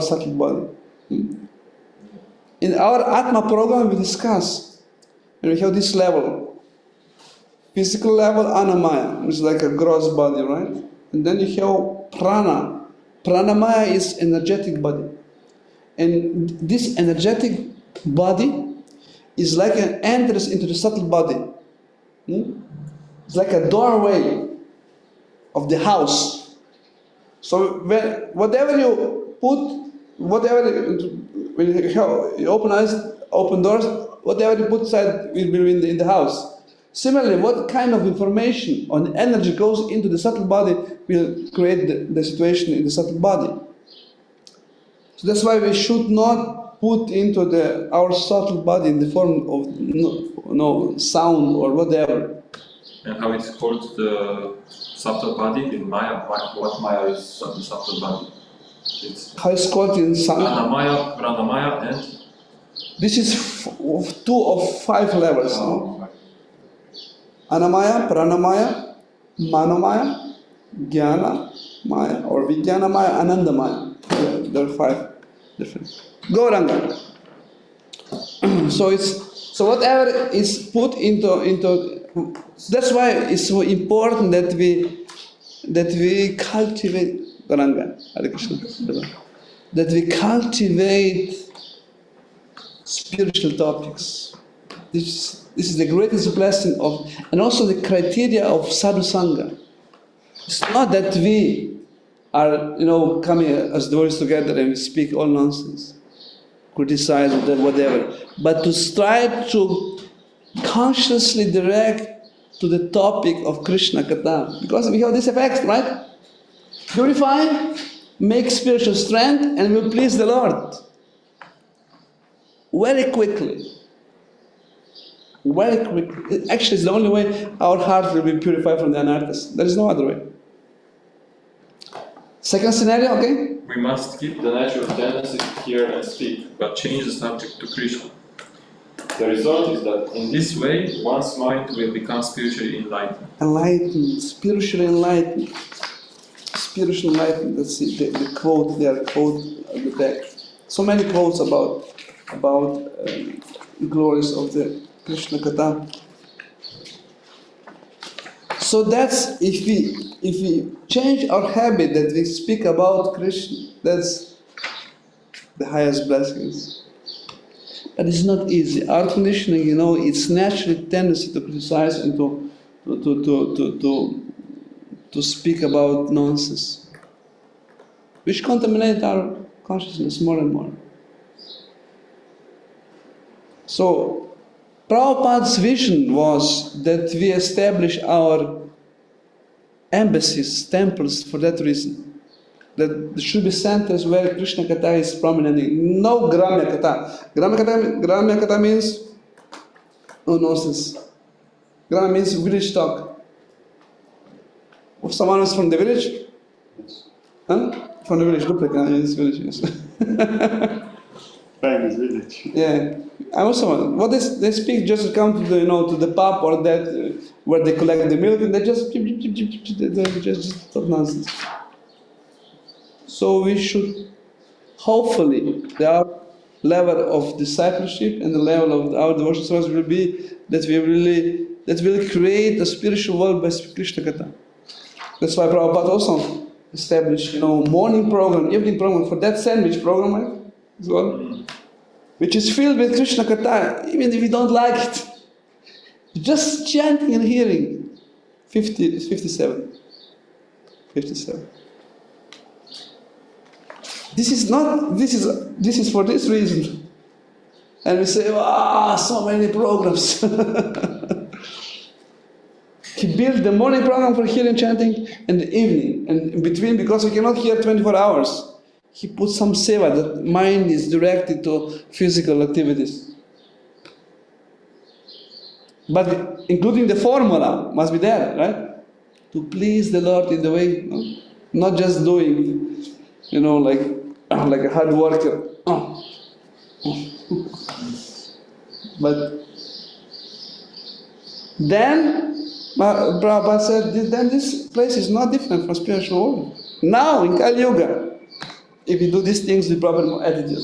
subtle body. In our Atma program, we discuss, and we have this level. Physical level, Anamaya, which is like a gross body, right? And then you have Prana. Pranamaya is energetic body. And this energetic body is like an entrance into the subtle body. It's like a doorway of the house. So whatever you put, when you open eyes, open doors, whatever you put inside will be in the house. Similarly, what kind of information or energy goes into the subtle body will create the situation in the subtle body. So that's why we should not put into our subtle body in the form of sound or whatever. And how it's called the subtle body in Maya? What Maya is the subtle body? It's How it's called in Sangha? Pranamaya, Pranamaya, and This is 2 of 5 levels. No? Anamaya, Pranamaya, Manomaya, Jnana Maya, or Vijnana Maya, Anandamaya. There are 5 different. Gauranga. So whatever is put into that's why it's so important that we cultivate Gauranga, Hare Krishna, that we cultivate spiritual topics. This is the greatest blessing of, and also the criteria of sadhu sangha. It's not that we are, coming as devotees together and we speak all nonsense, criticize whatever, but to strive to consciously direct to the topic of Krishna Katha, because we have this effect, right? Purify, make spiritual strength, and will please the Lord. Very quickly. Very quickly. Actually, it's the only way our heart will be purified from the anarthas. There is no other way. Second scenario, okay? we must keep the natural tendency to hear and speak, but change the subject to Krishna. The result is that in this way, one's mind will become spiritually enlightened. Enlightened, spiritually enlightened. Spiritual enlightenment. Let's see the quote there, quote at the back. So many quotes about glories of the Krishna Katha. So that's if we change our habit that we speak about Krishna, that's the highest blessings. But it's not easy. Our conditioning, it's naturally tendency to criticize and to speak about nonsense, which contaminate our consciousness more and more. So, Prabhupada's vision was that we establish our embassies, temples for that reason. That there should be centers where Krishna Katha is prominent. No Gramya Katha. Gramya Katha means no nonsense. Gramya means village talk. If someone is from the village, huh? From the village, Duplika is village. Yes. Famous village. Yeah. I also what they speak just come to the to the pub or that where they collect the milk and they just talk nonsense. So we should hopefully our level of discipleship and the level of our devotional service will be that will create a spiritual world by Krishna Katha. That's why Prabhupada also established morning program, evening program for that sandwich program, right? As well. Which is filled with Krishna Katha, even if you don't like it. Just chanting and hearing. 57. This is for this reason. And we say, so many programs. He built the morning program for hearing chanting and the evening. And in between, because we cannot hear 24 hours, he put some seva, that mind is directed to physical activities. But including the formula must be there, right? To please the Lord in the way, not just doing, like a hard worker. But then, Prabhupada said, then this place is not different from spiritual world. Now, in Kali Yuga, if you do these things with proper attitude,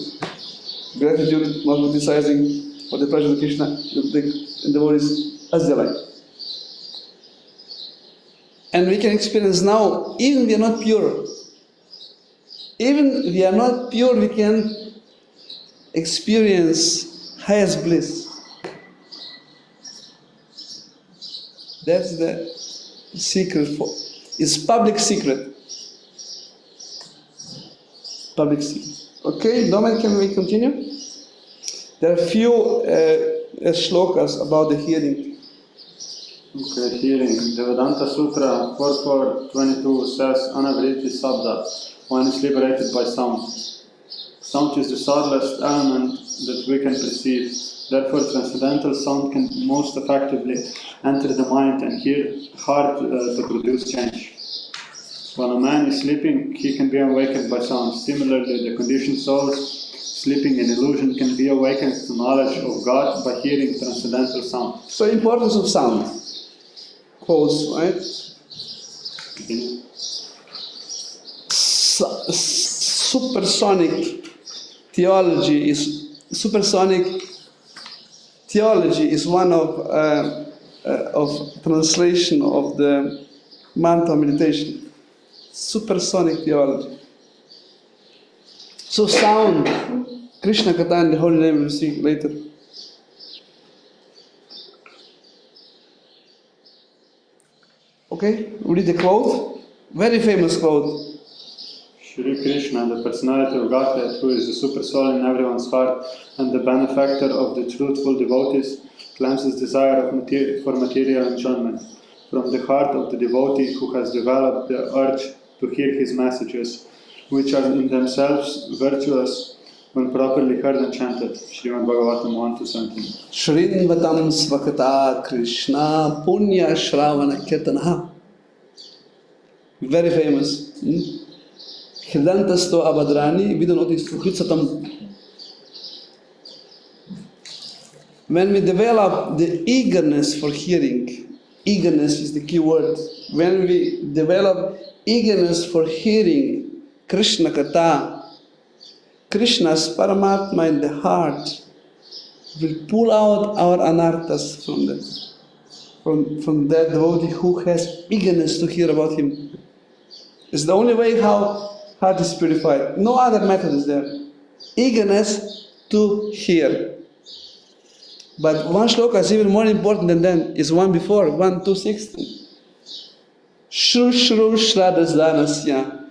gratitude, not criticizing for the pleasure of Krishna, the devotees as they like. And we can experience now, even we are not pure. Even we are not pure, we can experience highest bliss. That's the secret. It's public secret. Public secret. Okay, Domen, can we continue? There are a few shlokas about the hearing. Okay, hearing. The Vedanta Sutra 4.4.22 says, Anavriti Sabda, one is liberated by sound. Sound is the subtlest element that we can perceive. Therefore, transcendental sound can most effectively enter the mind and hear hard to produce change. When a man is sleeping, he can be awakened by sound. Similarly, the conditioned souls sleeping in illusion can be awakened to knowledge of God by hearing transcendental sound. So, importance of sound. Quotes, right? Continue. Supersonic theology is one of translation of the mantra meditation. Supersonic theology. So sound, Krishna Katha and the Holy Name we'll see later. Okay, read the quote. Very famous quote. Shri Krishna, the personality of Godhead, who is the super soul in everyone's heart and the benefactor of the truthful devotees, cleanses desire for material enjoyment from the heart of the devotee who has developed the urge to hear his messages, which are in themselves virtuous when properly heard and chanted. Srimad Bhagavatam 1-17. Shrinvatam svakata Krishna punya shravana kirtanaha. Very famous. Hridantasto abhadrani vidunoti sukhritsatam. When we develop the eagerness for hearing, eagerness is the key word. When we develop eagerness for hearing Krishna Katha, Krishna's Paramatma in the heart will pull out our anarthas from that devotee who has eagerness to hear about him. It's the only way how heart is purified. No other method is there. Eagerness to hear. But one shloka is even more important than that. Is one before, 1-2-16. Shru Shru Shradasdanasya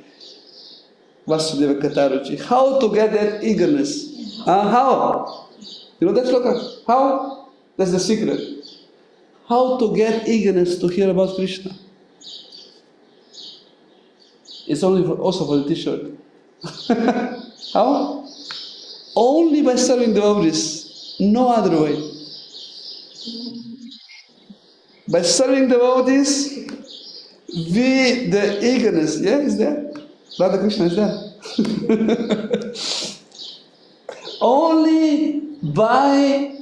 Vasudeva Kataruchi. How to get that eagerness? How? You know that shloka? How? That's the secret. How to get eagerness to hear about Krishna? It's only also for the t-shirt. How? Only by serving devotees. No other way. By serving devotees, the eagerness, is there? Radha Krishna is there. Only by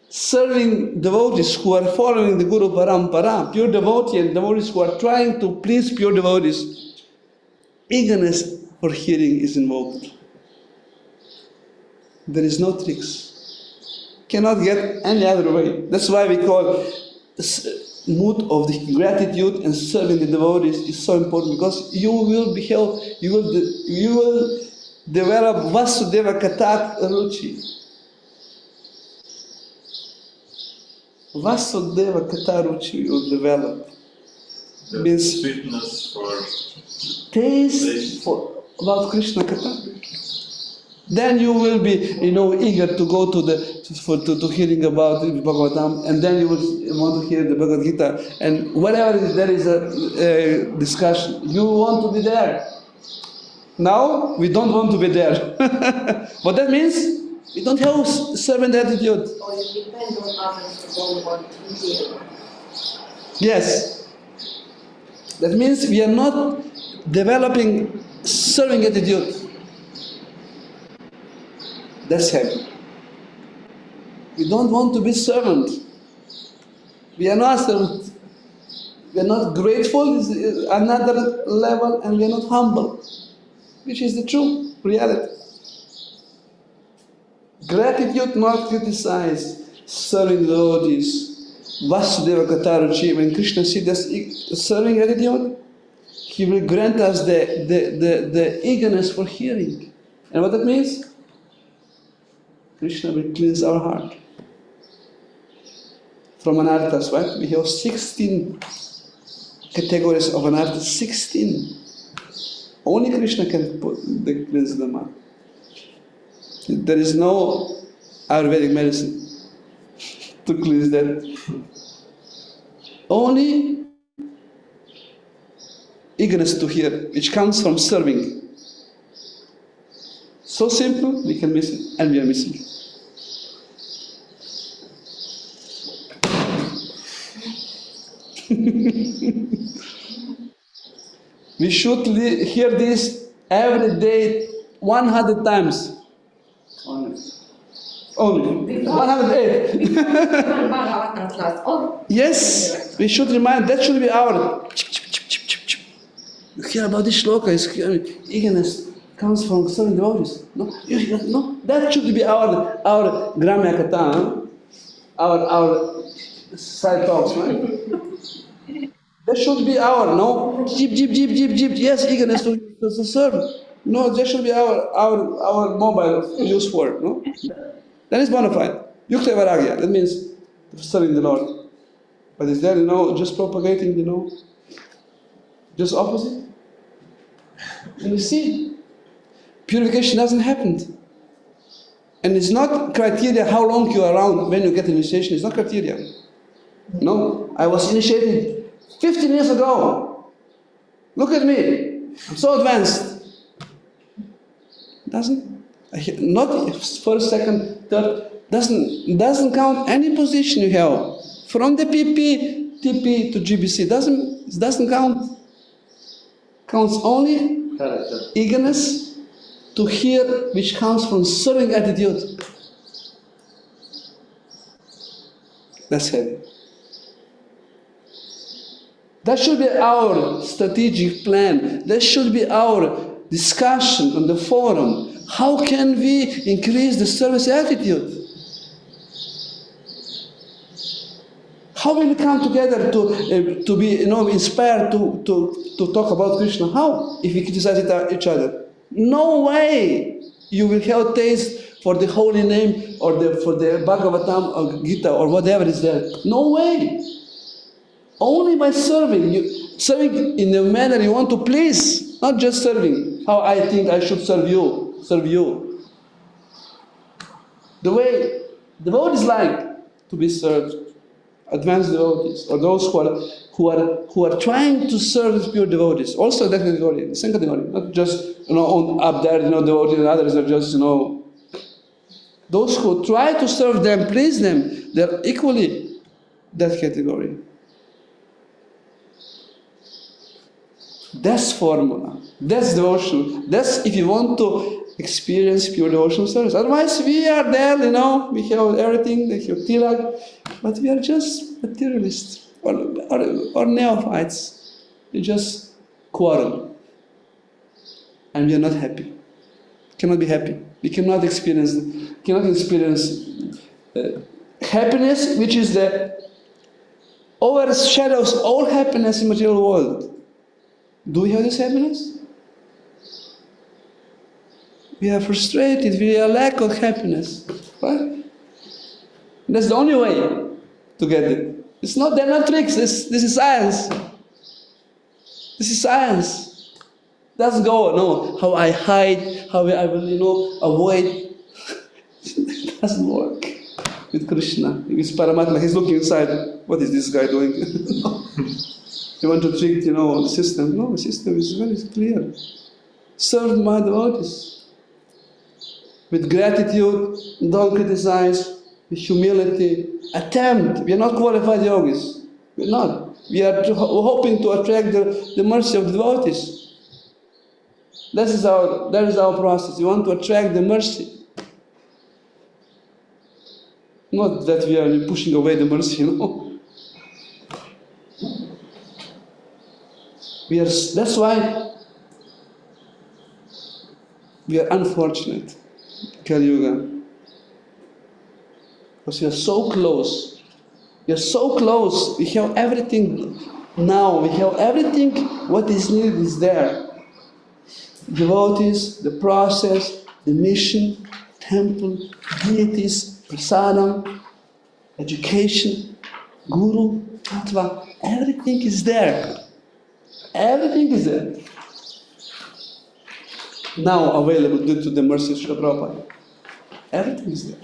serving devotees who are following the Guru Parampara, pure devotee and devotees who are trying to please pure devotees, eagerness for hearing is invoked. There is no tricks. Cannot get any other way. That's why we call mood of the gratitude and serving the devotees is so important, because you will develop Vasudeva Katat Ruchi. Vasudeva Katat Ruchi you will develop. The Means sweetness for taste for about Krishna Katha. Then you will be, eager to go to hearing about Bhagavatam, and then you will want to hear the Bhagavad Gita, and wherever there is a discussion, you want to be there. Now we don't want to be there, but that means we don't have servant attitude. Or you depend on others who don't want to hear. Yes, that means we are not developing serving attitude. That's heavy. We don't want to be servant. We are not servant. We are not grateful, is another level, and we are not humble, which is the true reality. Gratitude, not criticize, serving the devotees. Vasudeva Kataruchi, when Krishna sees this serving attitude, he will grant us the eagerness for hearing. And what that means? Krishna will cleanse our heart from anarthas, right? We have 16 categories of anarthas, 16. Only Krishna can cleanse them out. There is no Ayurvedic medicine to cleanse that. Only eagerness to hear, which comes from serving. So simple, we can miss it, and we are missing it. We should hear this every day 100 times. Only 108. Yes, we should remind, that should be our. You hear about this shloka, eagerness comes from serving devotees. No, no, that should be our Gramya Katha, our side talks, right? That should be our, no, jeep, yes, eagerness to serve. No, that should be our mobile use for it, no? That is bona fide. Yukta Varagya, that means serving the Lord. But is there, just propagating, just opposite? And you see, purification hasn't happened. And it's not criteria how long you are around when you get initiation. It's not criteria. No, I was initiated 15 years ago. Look at me. I'm so advanced. Not first, second, third. Doesn't count any position you have. From the PP, TP to GBC. Doesn't count. Counts only eagerness to hear, which comes from serving attitude. That's heavy. That should be our strategic plan. That should be our discussion on the forum. How can we increase the service attitude? How will we come together to be inspired to talk about Krishna? How? If we criticize each other. No way you will have taste for the holy name or for the Bhagavatam or Gita or whatever is there. No way. Only by serving. Serving in the manner you want to please, not just serving how I think I should serve you. The way devotees like to be served, advanced devotees, or those who are trying to serve the pure devotees, also that category, the same category, not just up there, devotees, and others are just those who try to serve them, please them, they're equally that category. That's formula. That's devotion. That's if you want to experience pure devotional service. Otherwise, we are there, we have everything, we have tilak, but we are just materialists or neophytes. We just quarrel. And we are not happy. Cannot be happy. We cannot experience happiness, which is the overshadows all happiness in material world. Do we have this happiness? We are frustrated, we are lack of happiness. Right? That's the only way to get it. They're not tricks, this is science. This is science. Doesn't go, how I hide, how I will, avoid. It doesn't work with Krishna, with Paramatma. He's looking inside, what is this guy doing? You want to trick, the system. No, the system is very clear. Serve my devotees. With gratitude, don't criticize, with humility, attempt. We are not qualified yogis. We're not. We are hoping to attract the mercy of the devotees. That is our process. We want to attract the mercy. Not that we are pushing away the mercy, That's why we are unfortunate, Kali Yuga. Because we are so close. We are so close. We have everything now. We have everything. What is needed is there. Devotees, the process, the mission, temple, deities, prasadam, education, guru, tattva. Everything is there. Everything is there. Now available due to the mercy of Srila Prabhupada. Everything is there.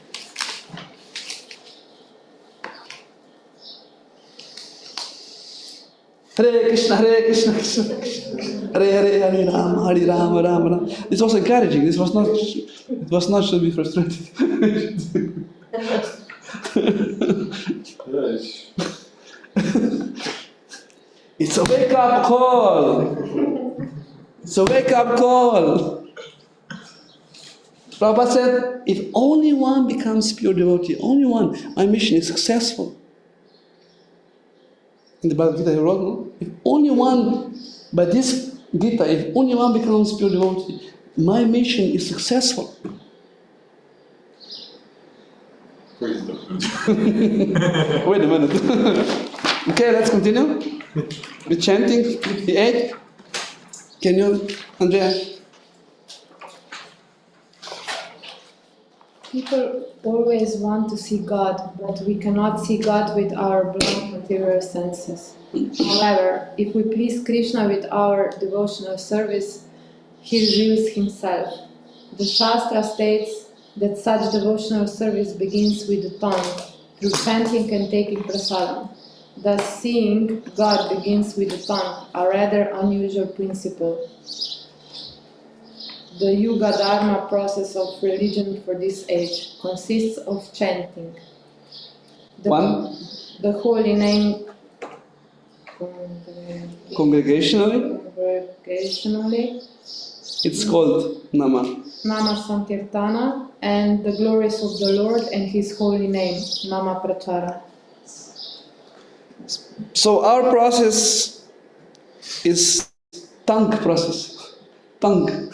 Hare Krishna, Krishna Krishna, Hare Rama, Rama Rama. This was encouraging. It was not should be frustrated. It's a wake-up call. It's a wake-up call. Prabhupada said, if only one becomes pure devotee, only one, my mission is successful. In the Bhagavad Gita he wrote, no? If only one, by this Gita, if only one becomes pure devotee, my mission is successful. Praise the Lord. Wait a minute. Okay, let's continue. With chanting, 58. Can you, Andrea? People always want to see God, but we cannot see God with our blind material senses. However, if we please Krishna with our devotional service, He reveals Himself. The Shastra states that such devotional service begins with the tongue, through chanting and taking prasadam. Thus, seeing God begins with the tongue, a rather unusual principle. The Yuga Dharma process of religion for this age consists of chanting. The holy name Congregationally, it's called Nama. Nama Sankirtana, and the glories of the Lord and His holy name, Nama Prachara. So our process is tongue process. Tongue.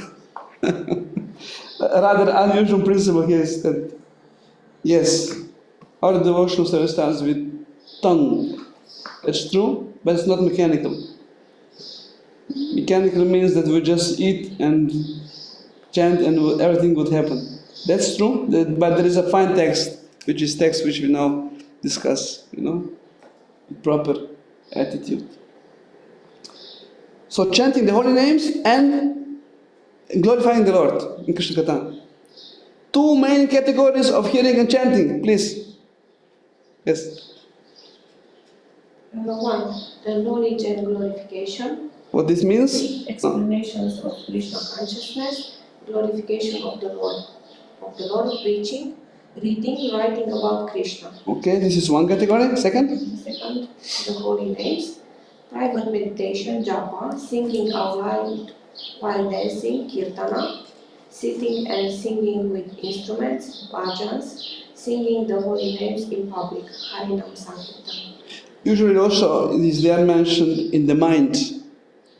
A rather unusual principle here is that, yes, our devotional service starts with tongue. That's true, but it's not mechanical. Mechanical means that we just eat and chant and everything would happen. That's true, but there is a fine text, which is text which we now discuss, proper attitude. So chanting the holy names and glorifying the Lord in Krishna Katha. Two main categories of hearing and chanting, please. Yes. Number one, the knowledge and glorification. What this means? Explanations of Krishna consciousness, glorification of the Lord preaching, reading, writing about Krishna. Okay, this is one category. Second? Second, the holy names, private meditation, japa, singing out loud while dancing, kirtana, sitting and singing with instruments, bhajans, singing the holy names in public, harinam sankirtan. Usually also it is there mentioned in the mind.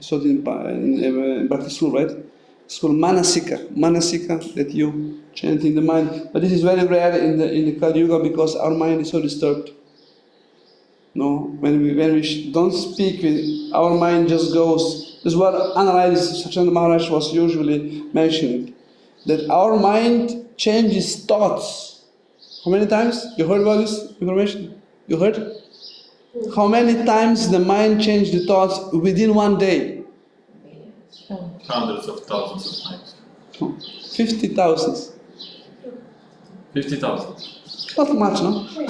So in Bhakti school, right? It's called manasika. Manasika, that you chant in the mind. But this is very rare in the Kali Yuga because our mind is so disturbed. No, when we don't speak, our mind just goes. This is what Untitled Chapter Maharaj was usually mentioning, that our mind changes thoughts. How many times? You heard about this information? You heard? How many times the mind changed the thoughts within one day? Hundreds of thousands of times. 50,000. 50,000. Not much, no? For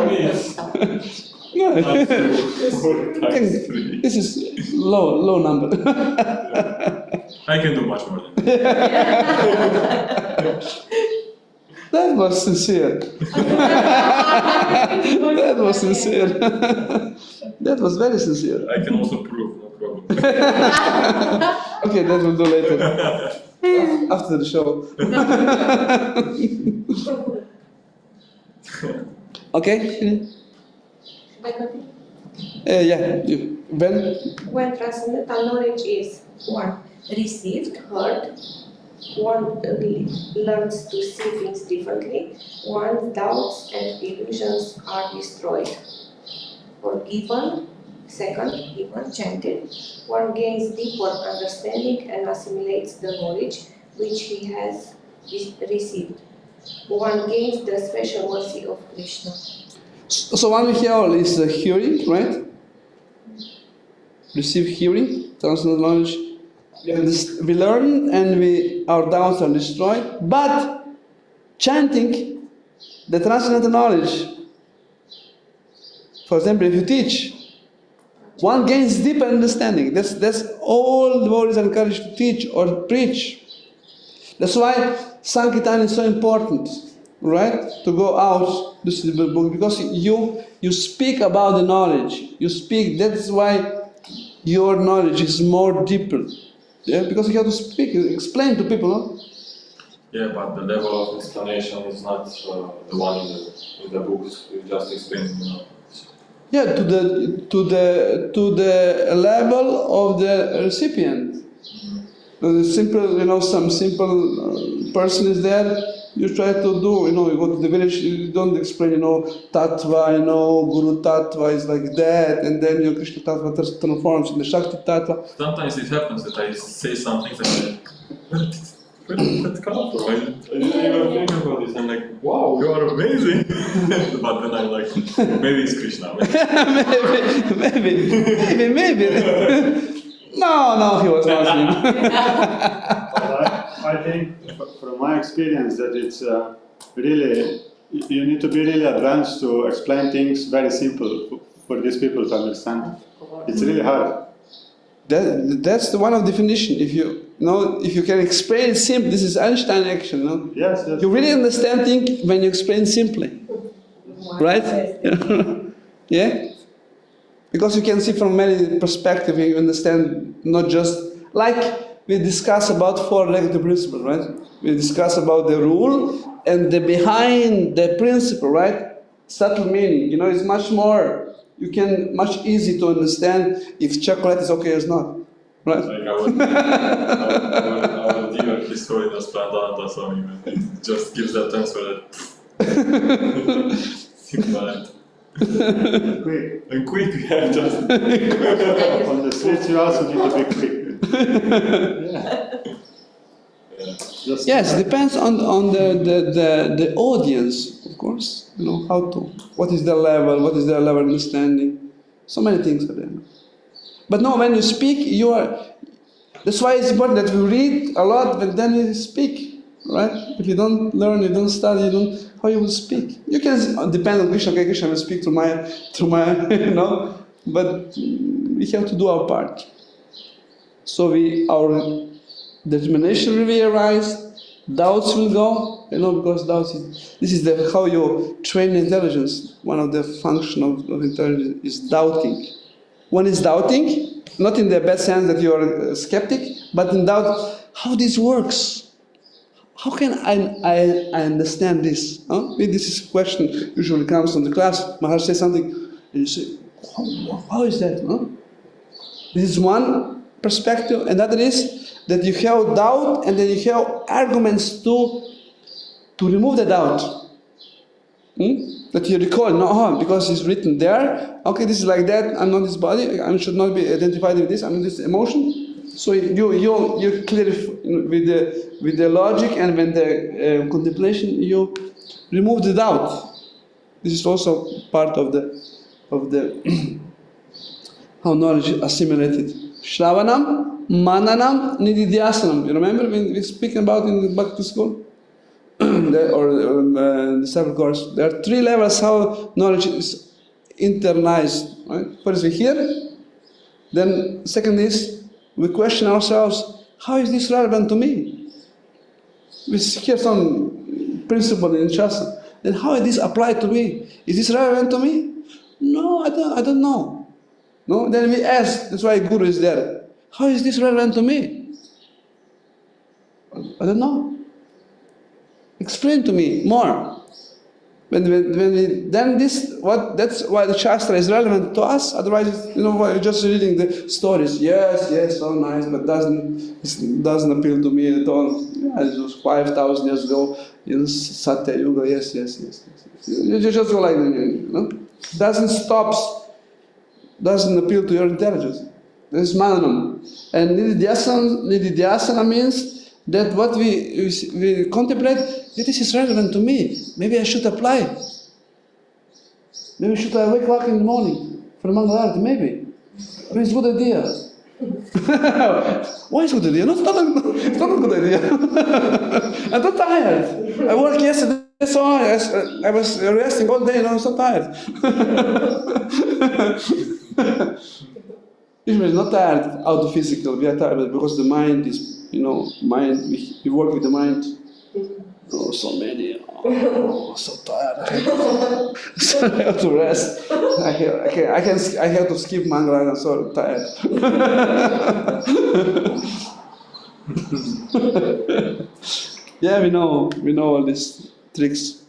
me, it's No. I think 3. This is low number. I can do much more than that. That was sincere. That was sincere. That was very sincere. I can also prove, no problem. Okay, that we'll do later. After the show. Okay? Yeah. When transcendental knowledge is 1. Received, heard, one learns to see things differently, one's doubts and illusions are destroyed. Forgiven, second, given, chanted, one gains deeper understanding and assimilates the knowledge which he has received. One gains the special mercy of Krishna. So one we hear is hearing, right? Receive hearing, transcendental knowledge. We learn and our doubts are destroyed. But chanting, the transcendental knowledge, for example, if you teach, one gains deeper understanding. That's all devotees are encouraged to teach or preach. That's why Sankirtan is so important, right? To go out, this is the book, because you speak about the knowledge. You speak, that's why your knowledge is more deeper. Yeah, because you have to speak, explain to people, no? Yeah, but the level of explanation is not the one in the books. You just explain, Yeah, to the level of the recipient. The simple, some simple person is there. You try to do, you go to the village. You don't explain, tattva, Guru tattva is like that, and then Krishna tattva transforms in the Shakti tattva. Sometimes it happens that I say something and where did that come from? I didn't even think about this. I'm like, wow, you are amazing. But then I'm like, maybe it's Krishna. maybe. No, he was not him. I think, from my experience, that it's really, you need to be really advanced to explain things very simple for these people to understand. It's really hard. That's the one of definition. If you can explain it simply, this is Einstein action. No? Yes. You really understand things when you explain simply, right? Yeah. Because you can see from many perspectives, you understand not just like we discuss about four negative principles, right? We discuss about the rule and the behind the principle, right? Subtle meaning. It's much more. You can much easy to understand if chocolate is okay or not, right? Like our dear historian Splendanta, so it just gives that answer that simple and quick, yeah, just On the streets, you also need to be quick. Yes, depends on the audience, of course. What is their level of understanding. So many things are there. But no, when you speak, that's why it's important that we read a lot, but then we speak, right? If you don't learn, you don't study, how you will speak? You can depend on Krishna. Okay, Krishna will speak through my, but we have to do our part. So our determination will arise, doubts will go, because doubts this is how you train intelligence. One of the function of intelligence is doubting. One is doubting, not in the bad sense that you are a skeptic, but in doubt how this works. How can I understand this? This is a question usually comes from the class. Maharaj says something, and you say, how is that? This is one perspective. Another is that you have doubt, and then you have arguments to remove the doubt. That you recall, because it's written there. Okay, this is like that. I'm not this body. I should not be identified with this. I'm this emotion. So you clear with the logic and with the contemplation. You remove the doubt. This is also part of the how knowledge is assimilated. Shravanam, Mananam, Nididhyasanam. You remember when we speak about in the Bhakti school? The several course. There are three levels how knowledge is internalized. Right? First we hear, then second is we question ourselves, how is this relevant to me? We hear some principle in Shastra, then how is this applied to me? Is this relevant to me? No, I don't know. No, then we ask, that's why Guru is there. How is this relevant to me? I don't know. Explain to me more. That's why the Shastra is relevant to us. Otherwise, you're just reading the stories. Yes, so nice, but doesn't appeal to me at all. Yeah, it was 5,000 years ago in Satya Yuga. Yes. You just go like that. Doesn't appeal to your intelligence. This is mananam. And nididhyasana means that what we contemplate, this is relevant to me. Maybe I should apply. Maybe should I wake up in the morning for Mangalarti? Maybe it's a good idea. Why is it a good idea? No, it's not a good idea. I'm not tired. I worked yesterday, so I was resting all day, I'm so tired. Usually not tired out of physical, we are tired because the mind is, we work with the mind. Oh, so many. Oh, so tired. So I have to rest. I have to skip Mangala. I'm so tired. Yeah, we know all these tricks.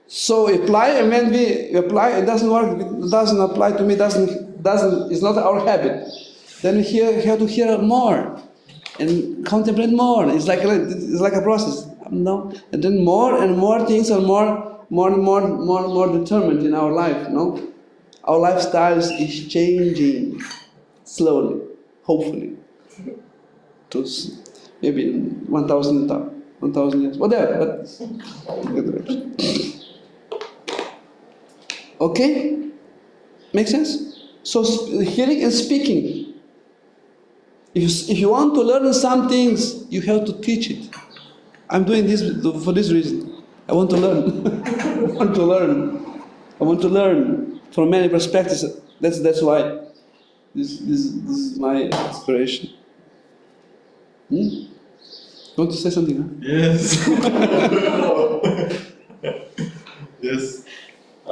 So apply, and when we apply, it doesn't work. It doesn't apply to me. It's not our habit. Then we have to hear more and contemplate more. It's like a process, no? And then more and more things are more determined in our life, no? Our lifestyles is changing slowly, hopefully, to maybe 1,000 years, whatever. But good direction. Okay, makes sense. So hearing and speaking. If you want to learn some things, you have to teach it. I'm doing this for this reason. I want to learn. I want to learn from many perspectives. That's why this is my inspiration. You want to say something? Huh? Yes. Yes.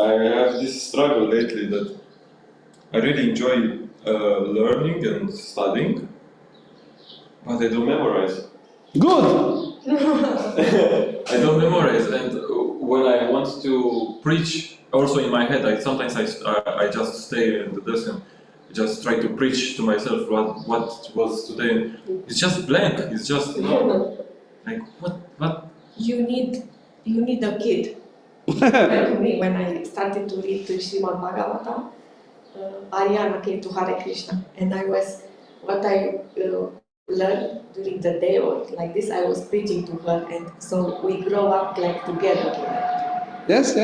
I have this struggle lately that I really enjoy learning and studying, but I don't memorize. Good! I don't memorize, and when I want to preach, also in my head, sometimes I just stay at the desk and just try to preach to myself what was today. It's just blank. It's just like what. You need a kid. Like me, when I started to read Srimad Bhagavatam, Ariana came to Hare Krishna, and what I learned during the day or like this, I was preaching to her, and so we grow up like together. Yes.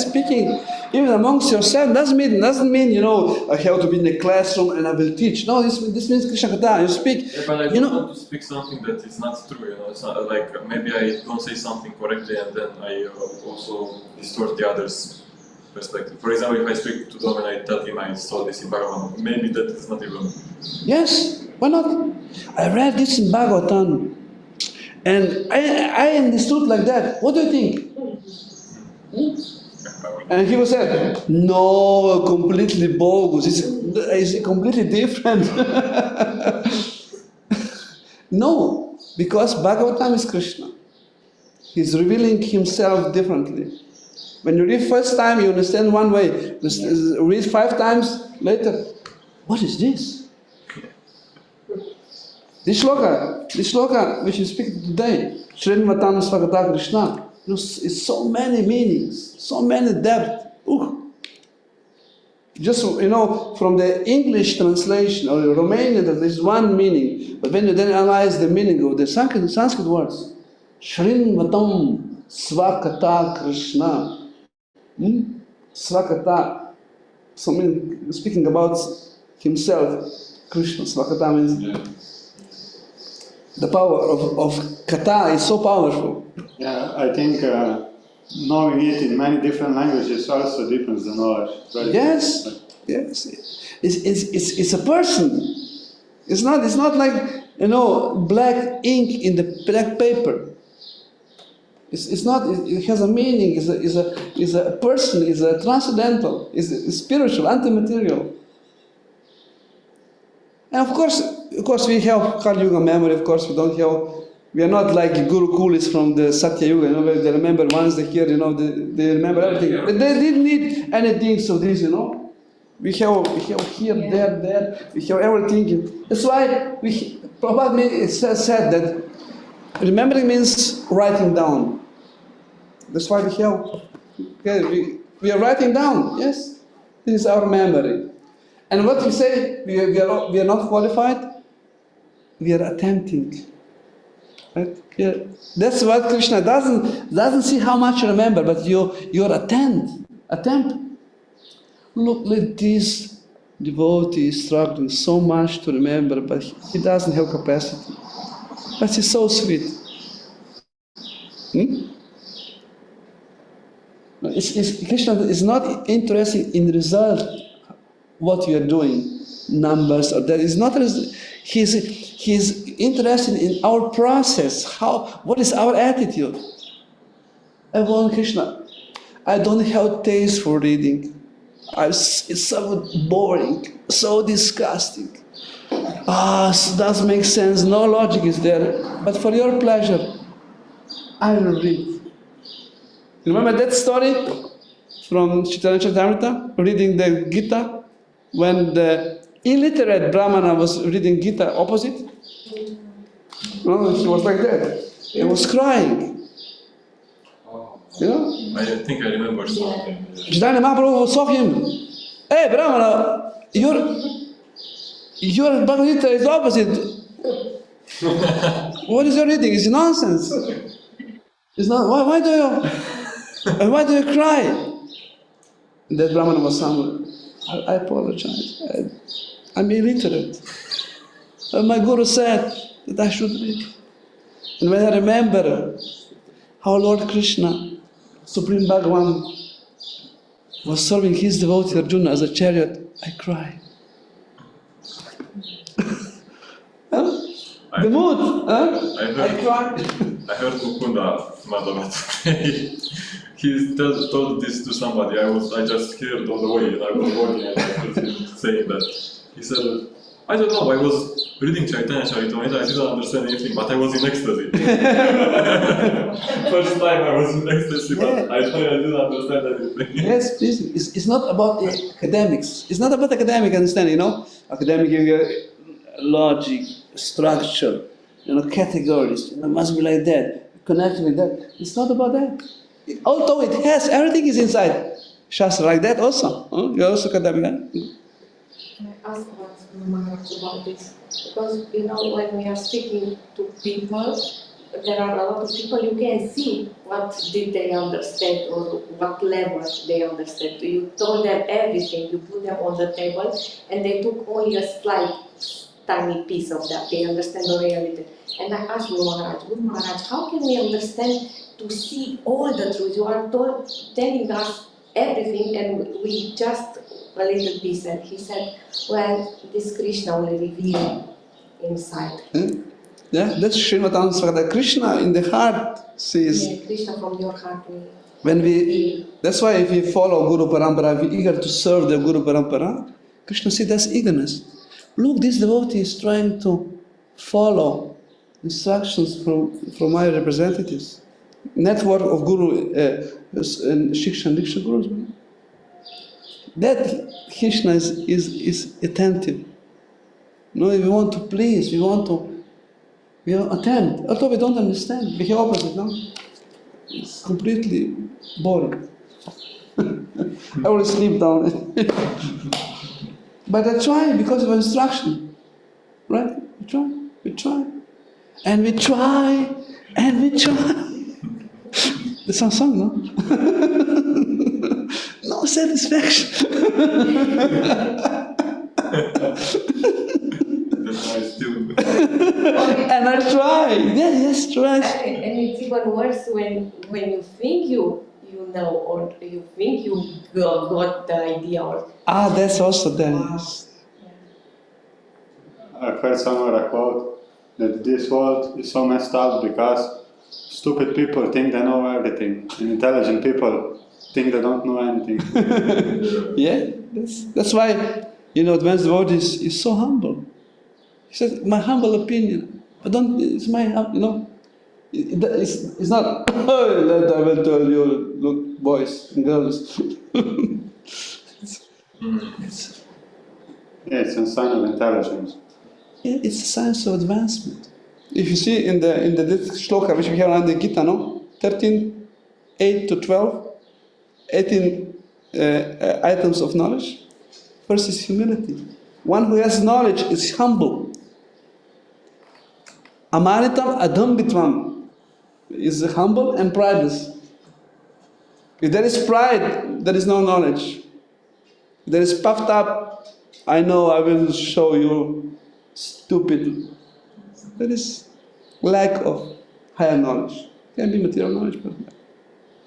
Speaking even amongst yourself doesn't mean I have to be in the classroom and I will teach. No, this means Krishna Katha. You speak. Yeah, but I don't want to speak something that is not true. It's not like maybe I don't say something correctly and then I also distort the other's perspective. For example, if I speak to Dom and I tell him I saw this in Bhagavatam, maybe that is not even. Yes, why not? I read this in Bhagavatam, and I understood like that. What do you think? And he was said, no, completely bogus. It's completely different. No, because Bhagavatam is Krishna. He's revealing himself differently. When you read first time, you understand one way. Read 5 times later, what is this? This shloka which you speak today, Srinvatam Svagata Krishna, it's so many meanings, so many depth. Just from the English translation or the Romanian, there's one meaning. But when you then analyze the meaning of the Sanskrit words, Srinvatam Svakata Krishna, Svakata, so speaking about himself, Krishna. Svakata means the power of kata is so powerful. Yeah, I think knowing it in many different languages also deepens the knowledge. Right? Yes. It's a person. It's not like black ink in the black paper. It's not. It has a meaning. Is a person. Is a transcendental. Is spiritual, anti-material. And of course, we have Kali Yuga memory. Of course, we are not like Guru Kulis from the Satya Yuga. Where they remember once they hear. They remember everything. But they didn't need anything of this. We have here, there. We have everything. That's why probably it's said that remembering means writing down. That's why we are writing down. Yes, this is our memory. And what we say, we are not qualified. We are attempting. Right? Yeah. That's what Krishna doesn't see how much you remember, but you're attempt. Look at this devotee struggling so much to remember, but he doesn't have capacity. But he's so sweet. Krishna is not interested in the result, what you are doing, numbers or that. Is not. He's interested in our process. What is our attitude? I want Krishna. I don't have taste for reading. It's so boring, so disgusting. does make sense, no logic is there, but for your pleasure, I will read. Remember that story from Chaitanya Charitamrita, reading the Gita, when the illiterate Brahmana was reading Gita opposite? No, it was like that. He was crying. You know? I think I remember something. Chaitanya Mahaprabhu saw him. Hey, Brahmana, your Bhagavad Gita is opposite. What is your reading? It's nonsense. It's not. Why do you cry? That Brahmana was somewhere. I apologize. I'm illiterate. My guru said that I should read. And when I remember how Lord Krishna, Supreme Bhagavan, was serving his devotee Arjuna as a chariot, I cry. The mood, I cry. I heard Mukunda Madhava today. He told this to somebody. I just heard on the way, and I was walking and I heard him saying that. He said, I don't know, I was reading Chaitanya Charitamrita, I didn't understand anything, but I was in ecstasy. First time I was in ecstasy, but I didn't understand anything. Yes, please. It's not about the academics. It's not about academic understanding, you know. Academic giving you logic, structure, categories. It must be like that. Connect with that. It's not about that. Although it has, everything is inside Shastra like that also. You're also academic. Can I ask Maharaj about this? Because when we are speaking to people, there are a lot of people you can see what did they understand or what level they understand. You told them everything, you put them on the table, and they took only a slight, tiny piece of that. They understand the reality. And I asked Guru Maharaj, how can we understand to see all the truth? You are telling us everything, and we just a little piece. And he said, well, this Krishna will reveal inside. Yeah, that's Srimad Answara. Krishna in the heart sees. Yeah, Krishna from your heart will. That's why if we follow Guru Parampara, we're eager to serve the Guru Parampara. Krishna sees that's eagerness. Look, this devotee is trying to follow instructions from my representatives. Network of Guru and Shiksha and Diksha Gurus. That Krishna is attentive. We want to please, we want to attend. Although we don't understand, we are opposite, no? It's completely boring. I will sleep down. But I try because of instruction. Right? We try. And we try, and we try. There's some song, no? No satisfaction. That's nice too. And I try. Yes, try. And it's even worse when you think you know, or you think you got the idea. Or That's also there, yes. I've heard somewhere a quote that this world is so messed up because stupid people think they know everything, and intelligent people think they don't know anything. Yeah, that's why, advanced devotee is so humble. He says, my humble opinion, but it's my, it's not, that I will tell you, look, boys and girls. It's a sign of intelligence. Yeah, it's a sign of advancement. If you see in the shloka which we have on the Gita, 13, 8 to 12, 18 items of knowledge. First is humility. One who has knowledge is humble. Amanitam adambitvam is humble and prideless. If there is pride, there is no knowledge. If there is puffed up, I know I will show you, stupid. There is lack of higher knowledge. Can be material knowledge, but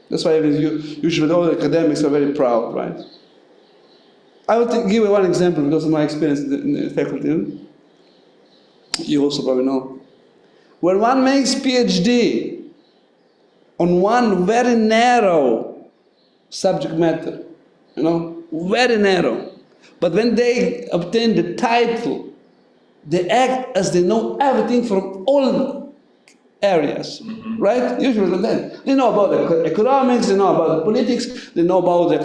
that's why usually all academics are very proud, right? I will give you one example because of my experience in the faculty. You also probably know. When one makes PhD on one very narrow subject matter, very narrow, but when they obtain the title they act as they know everything from all areas, right? Usually they know about the economics, they know about the politics, they know about the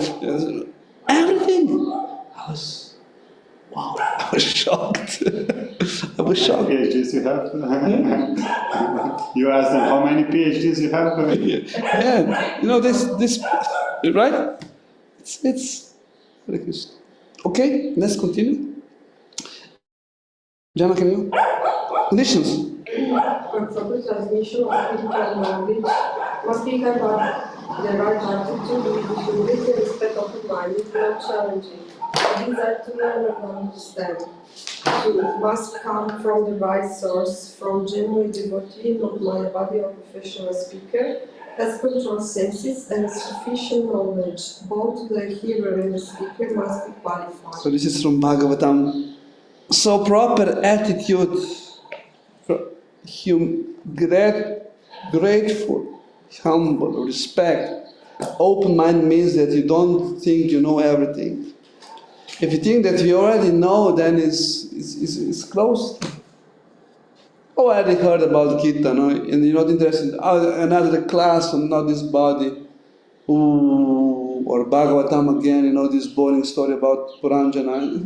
everything. I was shocked. I was shocked. PhDs you have? You ask them how many PhDs you have? Yeah, you know this, right? It's okay. Let's continue. Jana, can you? Conditions. For the transmission of spiritual knowledge, must be have the right attitude with humility and respect of humanity, not challenging. A desire to learn and understand. Two, must come from the right source, from genuine devotee, not Mayavadi or professional speaker, has controlled senses and sufficient knowledge. Both the hearer and the speaker must be qualified. So this is from Bhagavatam. So proper attitude, grateful, humble, respect. Open mind means that you don't think you know everything. If you think that you already know, then it's closed. Oh, I already heard about Gita, no? And you're not interested. Oh, another class on not this body. Ooh, or Bhagavatam again, you know, this boring story about Puranjana.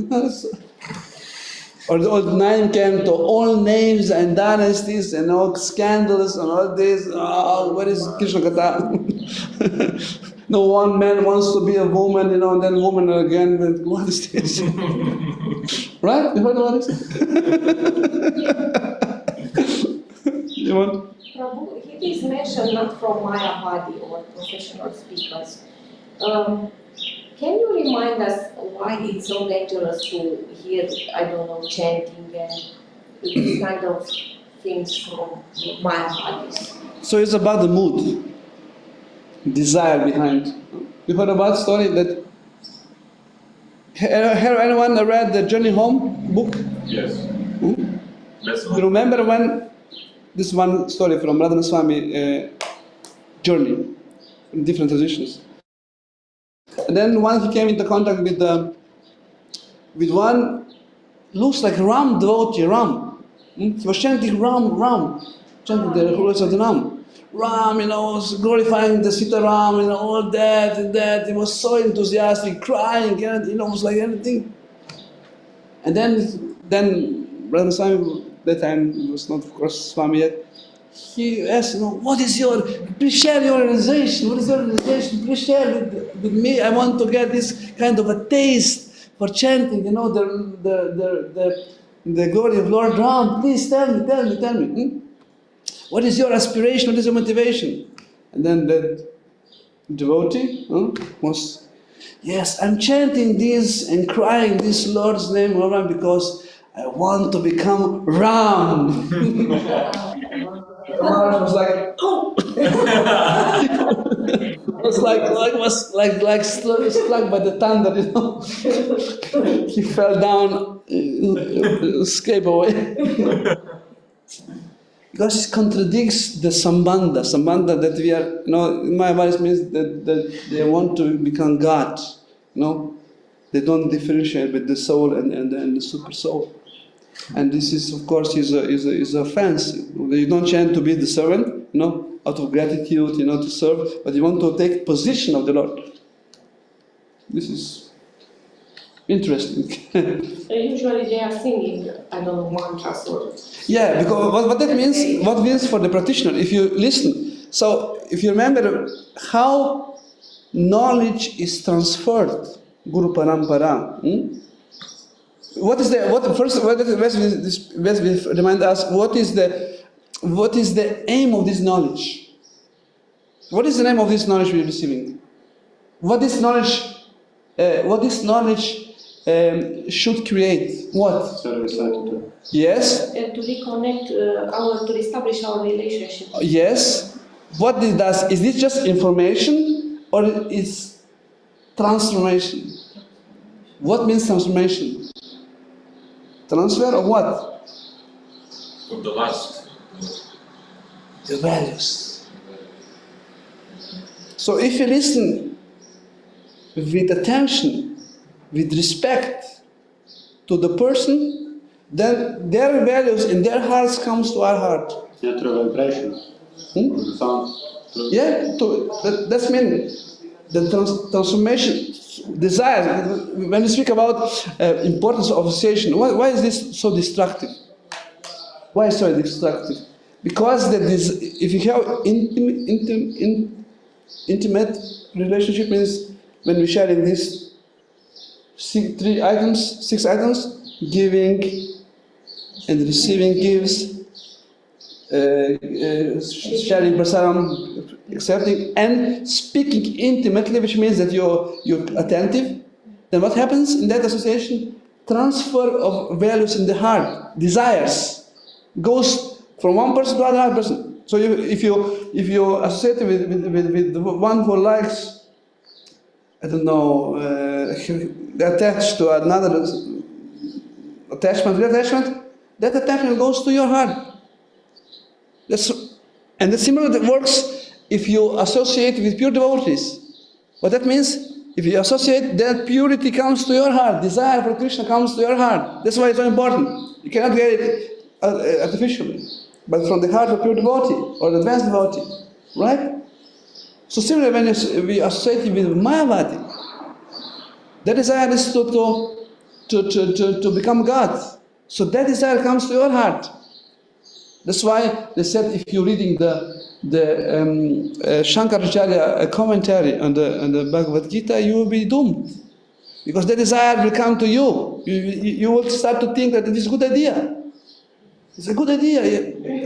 Or the old nine canto, all names and dynasties and all scandals and all this. Oh, what is Krishna Katha? No, one man wants to be a woman, you know, and then woman again. What is this? Right? You heard about this? You want? Prabhu, it is mentioned not from Mayavadi or professional speakers. Can you remind us why it's so dangerous to hear, I don't know, chanting and these kind of things from Mayavadis? So it's about the mood, desire behind. You heard about the story that have anyone read the Journey Home book? Yes. That's You remember when this one story from Radhana Swami journey in different traditions. And then once he came into contact with one looks like Ram devotee, Ram. He was chanting Ram, chanting the words of the Ram. Ram, you know, was glorifying the Sita Ram, you know, all that and that. He was so enthusiastic, crying, and you know, it was like anything. And then Brother Swami, that time he was not, of course, Swami yet. He asked, you know, what is your, please share your realization. What is your realization? Please share with me. I want to get this kind of a taste for chanting, you know, the glory of Lord Ram. Please tell me. What is your aspiration? What is your motivation? And then that devotee was, yes, I'm chanting this and crying this Lord's name Ram because I want to become Ram. The Maharaj was like, oh! It was like struck by the thunder, you know. He fell down, escaped away. Because it contradicts the sambandha. Sambandha that we are, you know, in my advice means that they want to become God, you know. They don't differentiate with the soul and the super soul. And this is, of course, is a offense. You don't chant to be the servant, you know, out of gratitude, you know, to serve, but you want to take position of the Lord. This is interesting. Usually they are singing, I don't know, mantras or... Yeah, because what that means, what means for the practitioner, if you listen. So, if you remember how knowledge is transferred, Guru Parampara. What is remind us, what is the aim of this knowledge? What is the name of this knowledge we are receiving? What this knowledge should create? What? Service attitude. Yes? And to reconnect, to establish our relationship. Yes. What this does, is this just information or is transformation? What means transformation? Transfer of what? Of the last. The values. So if you listen with attention, with respect to the person, then their values in their hearts comes to our heart. Yeah, through vibration. The sound. Yeah, that's mean the transformation, desire. When we speak about importance of association, why is this so destructive? Why is it so destructive? Because if you have intimate relationship, means when we share in these six items, giving and receiving gives, sharing prasadam, accepting, and speaking intimately, which means that you're attentive. Then what happens in that association? Transfer of values in the heart, desires, goes from one person to another person. So if you associate with the one who likes, I don't know, attached to another attachment, that attachment goes to your heart. And the similar works if you associate with pure devotees. What that means? If you associate, that purity comes to your heart. Desire for Krishna comes to your heart. That's why it's so important. You cannot get it artificially, but from the heart of pure devotee or the advanced devotee, right? So similarly, when we associate with Mayavadi, that desire is to become God. So that desire comes to your heart. That's why they said if you're reading the Shankaracharya commentary on the Bhagavad Gita, you will be doomed. Because the desire will come to you. You will start to think that it is a good idea. It's a good idea.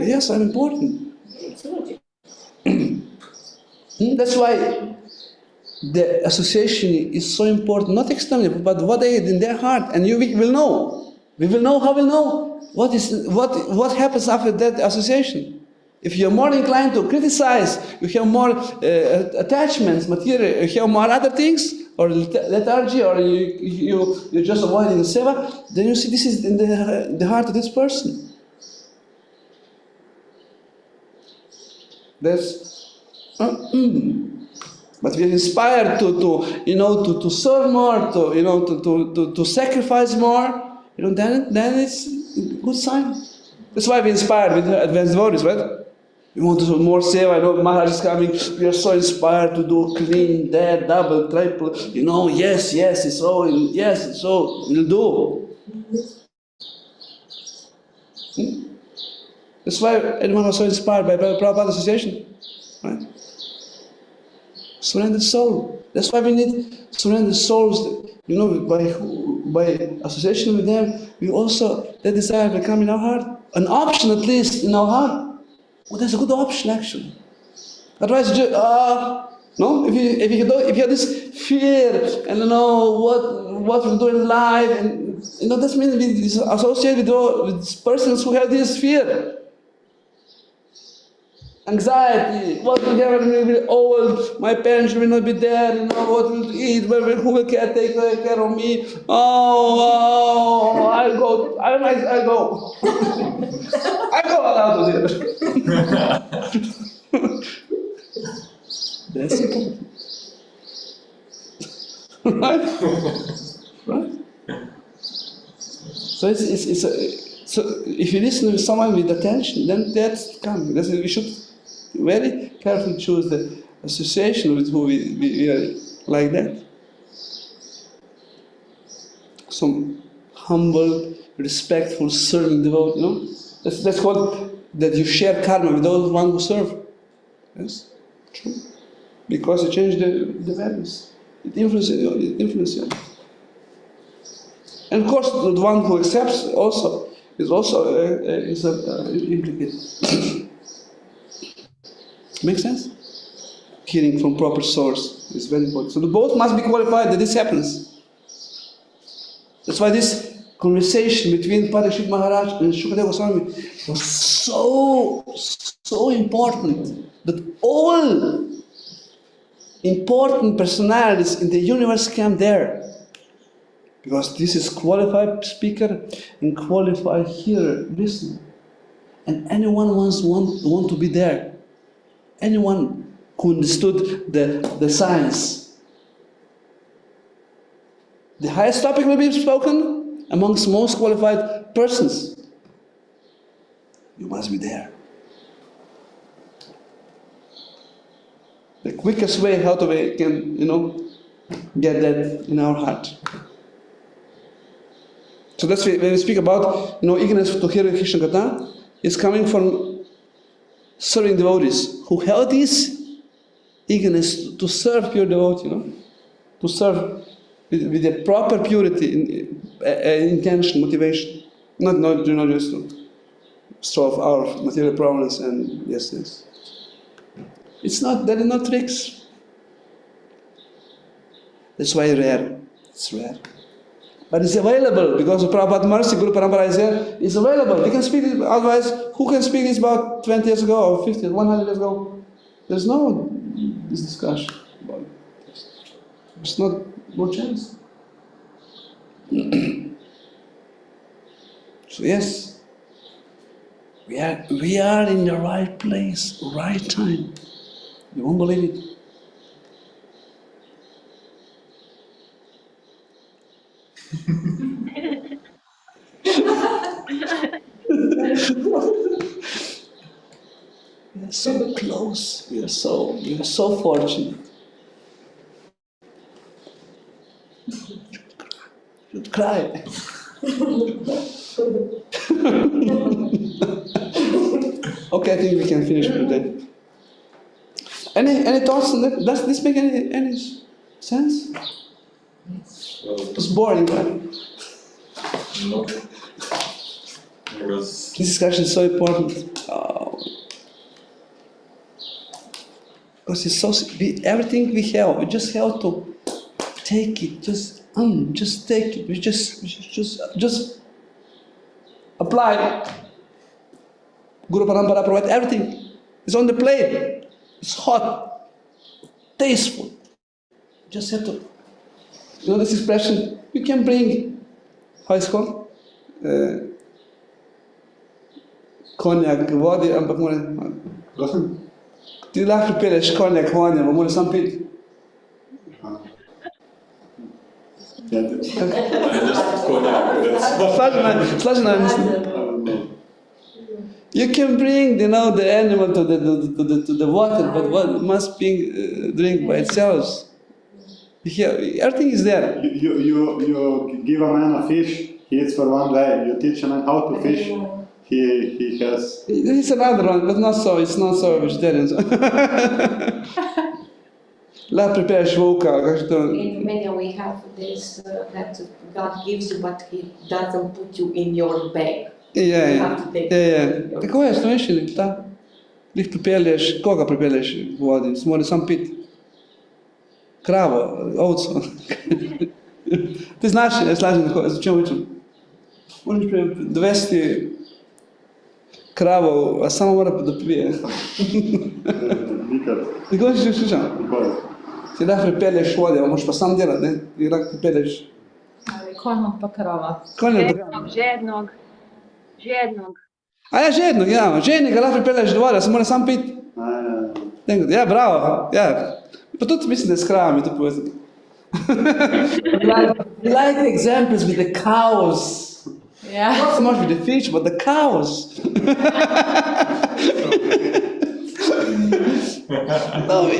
Yes, I'm important. That's why the association is so important, not externally, but what they in their heart. And we will know. We will know how we'll know what happens after that association. If you're more inclined to criticize, you have more attachments, material, you have more other things, or lethargy, or you're just avoiding the seva, then you see this is in the heart of this person. But we are inspired to serve more, to sacrifice more. Then it's a good sign. That's why we're inspired with advanced devotees, right? We want to do more seva. I know Maharaj is coming. We are so inspired to do clean, that, double, triple. Yes, it's so. Yes, it's so. We'll do. That's why everyone was so inspired by Prabhupada Association, right? Surrendered soul. That's why we need surrendered souls. By association with them, we also, that desire will come in our heart. An option at least in our heart. Well, that's a good option actually. Otherwise, no. If you have this fear and what we do in life, and that means we associate with persons who have this fear. Anxiety, what will happen when we will be old, my parents will not be there, what will eat, who will take care of me, I'll go. I go. I go out of there. That's important. Right? So so if you listen to someone with attention, then that's coming. We should very carefully choose the association with who we are like that. Some humble, respectful, serving devotee, That's called that you share karma with those one who serve. Yes, true. Because you change the values. It influences you. And of course, the one who accepts is implicated. Make sense? Hearing from proper source is very important. So both must be qualified that this happens. That's why this conversation between Parikshit Maharaj and Shukadeva Goswami was so important that all important personalities in the universe came there. Because this is qualified speaker and qualified hearer, listener. And anyone want to be there. Anyone who understood the science. The highest topic will be spoken, amongst most qualified persons. You must be there. The quickest way how to we can, get that in our heart. So that's when we speak about, eagerness to hear Krishna Katha, is coming from serving devotees who have this eagerness to serve pure devotee, to serve with the proper purity, intention, motivation, not just to solve our material problems and yes. There are no tricks. That's why it's rare. But it's available because of Prabhupada mercy, Guru Parampara is there, it's available. They can speak it, otherwise, who can speak this about 20 years ago or 50, 100 years ago? There's no this discussion about it. There's no chance. So yes, we are in the right place, right time. You won't believe it. We are so close. We are so fortunate. You'd cry. Okay, I think we can finish with that. Any thoughts on that? Does this make any sense? It's boring, right? No. Because This discussion is so important. Because it's everything we have, we just have to take it. Just take it. We just apply it. Guru Parampara provides everything. It's on the plate. It's hot, tasteful. Just have to. This expression. You can bring. How it's called? Cognac, vode, ampak mora. Ti lahko pripeleš konjak vonja, pa mora sam piti. Slažena mislim. You can bring, the animal to the water, but what must be drink by itself. Everything is there. You give a man a fish, he eats for one day. You teach a man how to fish, he has. It's another one, but it's not so vegetarian. Lá prepares vocal. In many we have this that God gives you, but He doesn't put you in your bag. You have to take it. Tako je, slovenščini, ta. Lih pripelješ, koga pripelješ v vodi? Se mora sam piti. Kravo, ovco. Ti znaš, slažem, o čem učim? Moraš dovesti kravo, a samo mora da pije. Nikoli si slišal? Ti lahko pripelješ vode, moraš pa sam delati, ne? Ti lahko pripelješ. Konj pa krava. Žednog. A ja, žednog, ja. Žednika lahko pripelješ do vode, se mora sam piti. Ja, bravo. Ja. Pa tudi mislim, da je s kravami to povezano. Like the examples with the cows. Yeah. Not so much with the fish, but the cows. No,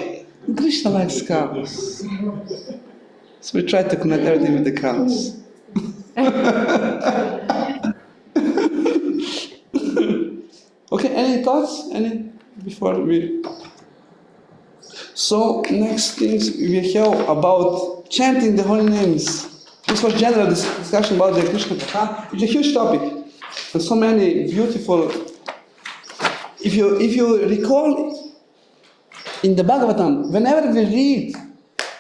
Krishna likes cows. So we try to connect everything with the cows. Okay, any thoughts? Before we... So, next things we have about chanting the holy names. This was general discussion about the Krishna Katha. It's a huge topic. And so many beautiful... If you recall, in the Bhagavatam, whenever we read,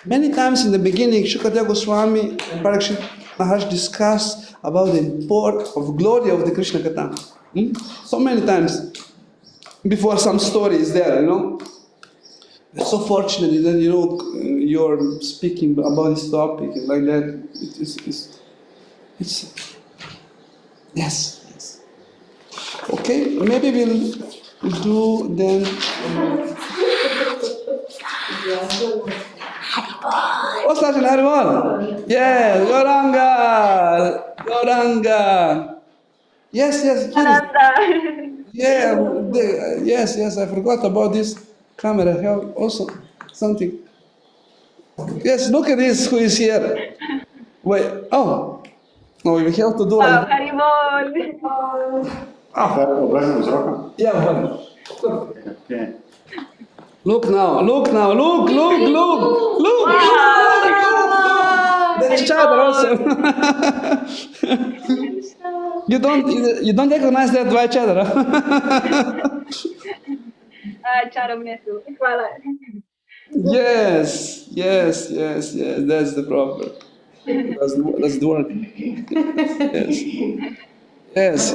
many times in the beginning, Shukadeva Goswami and Parikshit Maharaj discuss about the import of glory of the Krishna Katha. So many times, before some story is there, We're so fortunate that you're speaking about this topic and like that. It's yes. Okay, maybe we'll do then. What's that in Haribol? Yeah, Goranga. Gauranga. Yes, yes, please. Ananda. Yeah, yes, yes, I forgot about this camera. Have also something. Yes, look at this, who is here. Wait, oh, no, we have to do like Wow, that. Haribol. Обернемо зроком. Yeah, one. Okay. Look now, look, look, look. Wow. There is Chadra also. You don't recognize that white Chadra. Čarobnesu. Hvala. Yes, that's the problem. That's the work. Yes.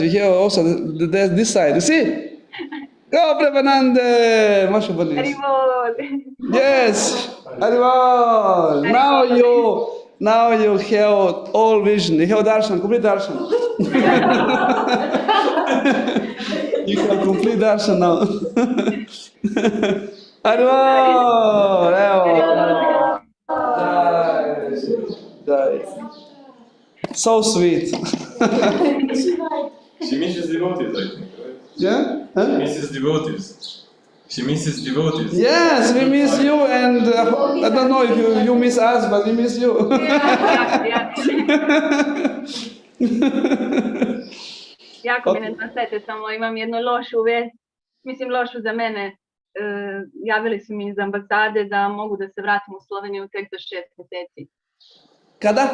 We have also this side. You see? Go, Premanande! Masha Banis. Haribol. Yes, Haribol. Now you have all vision. You have darshan, complete darshan. You have complete darshan now. Haribol. Jai. So sweet. She misses devotees, I think, right? Yeah? Huh? Misses devotees. She misses devotees. Yes, we miss you, and I don't know if you miss us, but we miss you. Jako mi nedostajete, samo imam jednu lošu vest, mislim lošu za mene. Javili su mi iz ambasade da mogu da se vratim u Sloveniju tek za 6 meseci. Kada?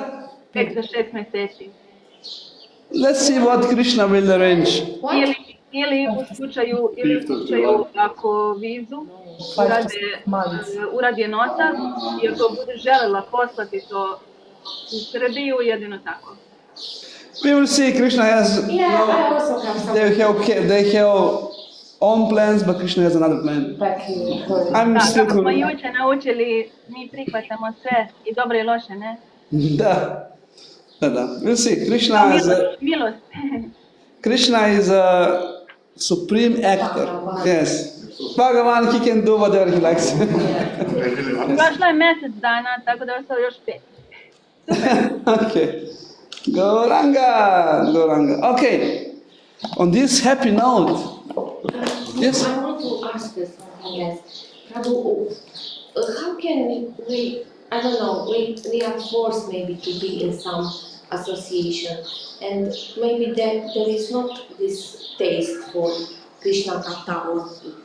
Tek za 6 meseci. Let's see what Krishna will arrange. Ili u slučaju ako vizu uradi jednota i ako bude želela poslati to u Srbiju, jedino tako. We will see. Krishna has. I also have some. They have own plans, but Krishna has another plan. I'm still Kako smo juče naučili, mi prihvatamo sve i dobro i loše, ne? Da. We'll see. Krishna is a supreme actor. Yes. Bhagavan, he can do whatever he likes. Prošlo je mjesec dana, tako da je ostalo još 5. Okay. Gauranga. Okay. On this happy note. Yes. I want to ask you something else. Prabhu, how can we, I don't know, we are forced maybe to be in some association, and maybe there is not this taste for Krishna Katha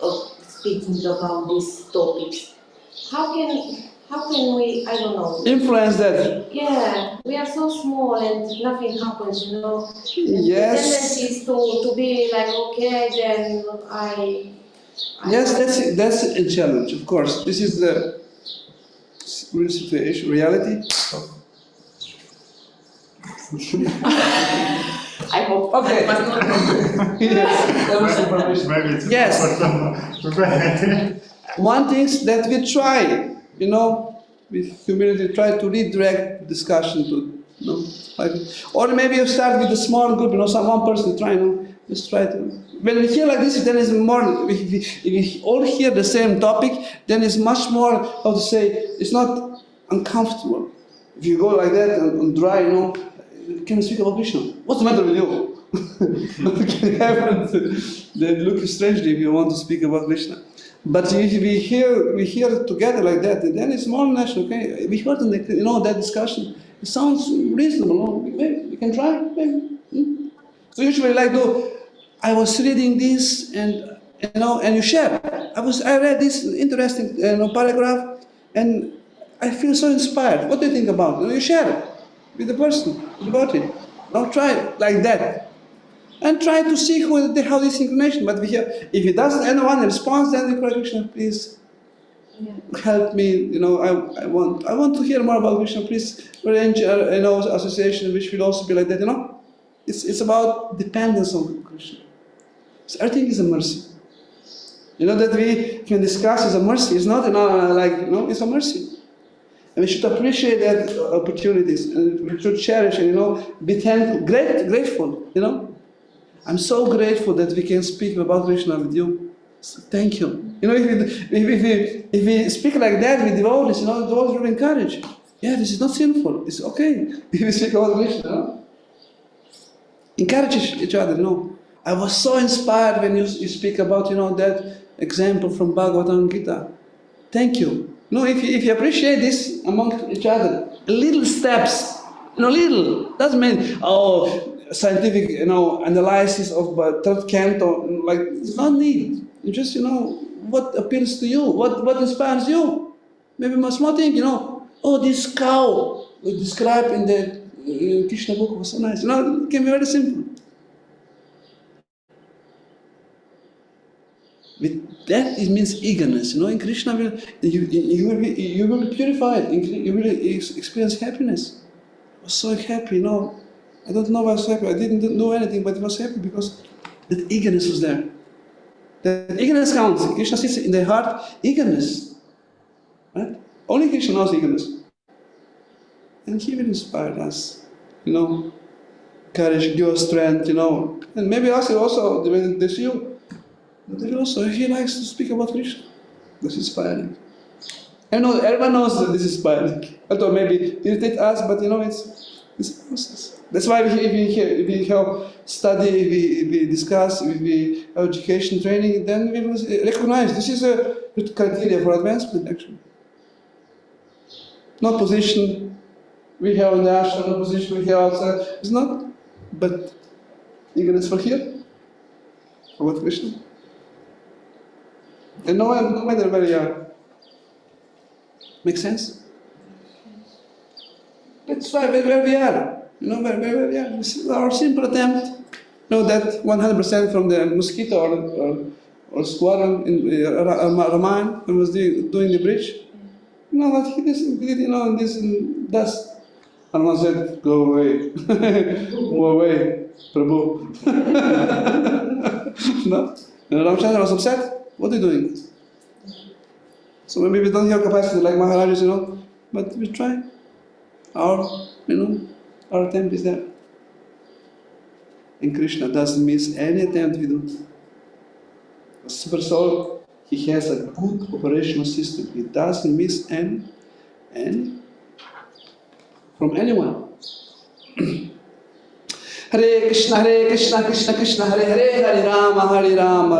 or speaking about these topics. How can we, I don't know, Influence that. yeah, we are so small and nothing happens, you know. Yes. The tendency is to be like, okay, then I Yes, that's a challenge, of course. This is the real situation, reality. I hope. Okay. Yes. One thing that we try, with humility, try to redirect discussion to, or maybe you start with a small group, some one person try, just try to. When we hear like this, then it's more. If we all hear the same topic, then it's much more. How to say? It's not uncomfortable. If you go like that and dry, can you speak about Krishna? What's the matter with you? What can happen? They look strangely if you want to speak about Krishna. But if we hear together like that, then it's more natural. Okay, we heard that discussion. It sounds reasonable. Maybe we can try. Maybe. So usually, I was reading this, and you share. I read this interesting paragraph, and I feel so inspired. What do you think about it? You share it with the person about it. Now try it like that, and try to see how this inclination. But if it doesn't, anyone responds, then the Krishna, please help me. I want to hear more about Krishna. Please arrange association which will also be like that. It's about dependence on Krishna. So everything is a mercy. That we can discuss is a mercy. It's not it's a mercy. And we should appreciate that opportunities, and we should cherish and be thankful, grateful. I'm so grateful that we can speak about Krishna with you. So thank you. If we speak like that with devotees, devotees will encourage. Yeah, this is not sinful. It's okay. We speak about Krishna. No? Encourage each other. I was so inspired when you speak about that example from Bhagavatam Gita. Thank you. If you appreciate this among each other, little steps, little doesn't mean scientific analysis of third canto. Like it's not needed. You just what appeals to you, what inspires you. Maybe a small thing, this cow we described in the Krishna book was so nice. It can be very simple. With that, it means eagerness. In Krishna, you will be purified. You will experience happiness. I was so happy. I don't know why I was happy. I didn't know anything, but I was happy because that eagerness was there. That eagerness counts. Krishna sits in the heart. Eagerness, right? Only Krishna knows eagerness, and He will inspire us. Courage, give us strength. And maybe also when they see you. But also, He likes to speak about Krishna. That's inspiring. I know everyone knows that this is inspiring. Although maybe irritate us, but it's a process. That's why we have study, we discuss, we have education training, then we will recognize this is a good criteria for advancement actually. Not position we have in the ashram, not position we have outside. It's not, but eagerness for here, about Krishna. And no matter where you are. Make sense? That's why where we are. Where we are. This is our simple attempt. That 100% from the mosquito or squirrel in Ramayana who was doing the bridge. What he did, in this dust. Hanuman said, go away. Go away, Prabhu. No? And Ramchandra was upset. What are you doing? So maybe we don't have capacity like Maharajas, but we try. Our attempt is there. And Krishna doesn't miss any attempt we do. A super soul, he has a good operational system. He doesn't miss any from anyone. Hare Krishna, Krishna Krishna, Hare Hare, Hare Rama,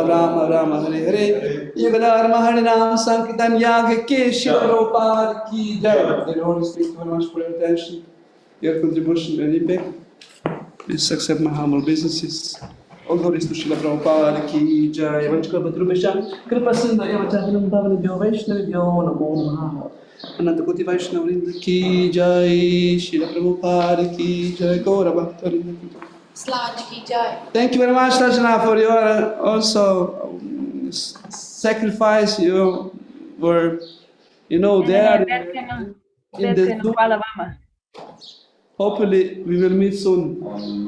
Rama Rama, Hare Hare. Yuga Dharma, Hare Rama, Sankirtan Yaga, Kesha, Prabhupada Ki Jai. The Lord, thank you very much for your attention, your contribution and impact. Please accept my humble obeisances. All glories to Srila Prabhupada Ki Jai. Vanchika Patrubhesha, Kripa Sindha, Yavacharanam Bhavana Vyo Vaishnava Vyo Namo Namaha. Anantakoti Vaishnava Vrinda Ki Jai. Srila Prabhupada Ki Jai. Gaura Bhakta Vrinda Ki Jai. Slaj ki jai. Thank you very much, Rajana, for your also sacrifice. You were, there in the Hvala vama. Hopefully, we will meet soon.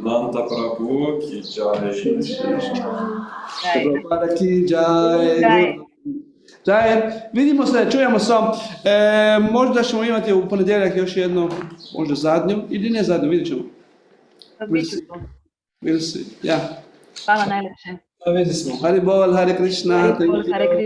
Nanta Prabhu ki jai. Prabhupada ki jai. Jai. Vidimo se, čujemo se. Možda ćemo imati u ponedjeljak još jednu, možda zadnju, ili ne zadnju, vidjet ćemo. We'll see. Yeah. Hvala najlepše. Hari Bol, Hare Krishna. Hari Bol, Hare Krishna.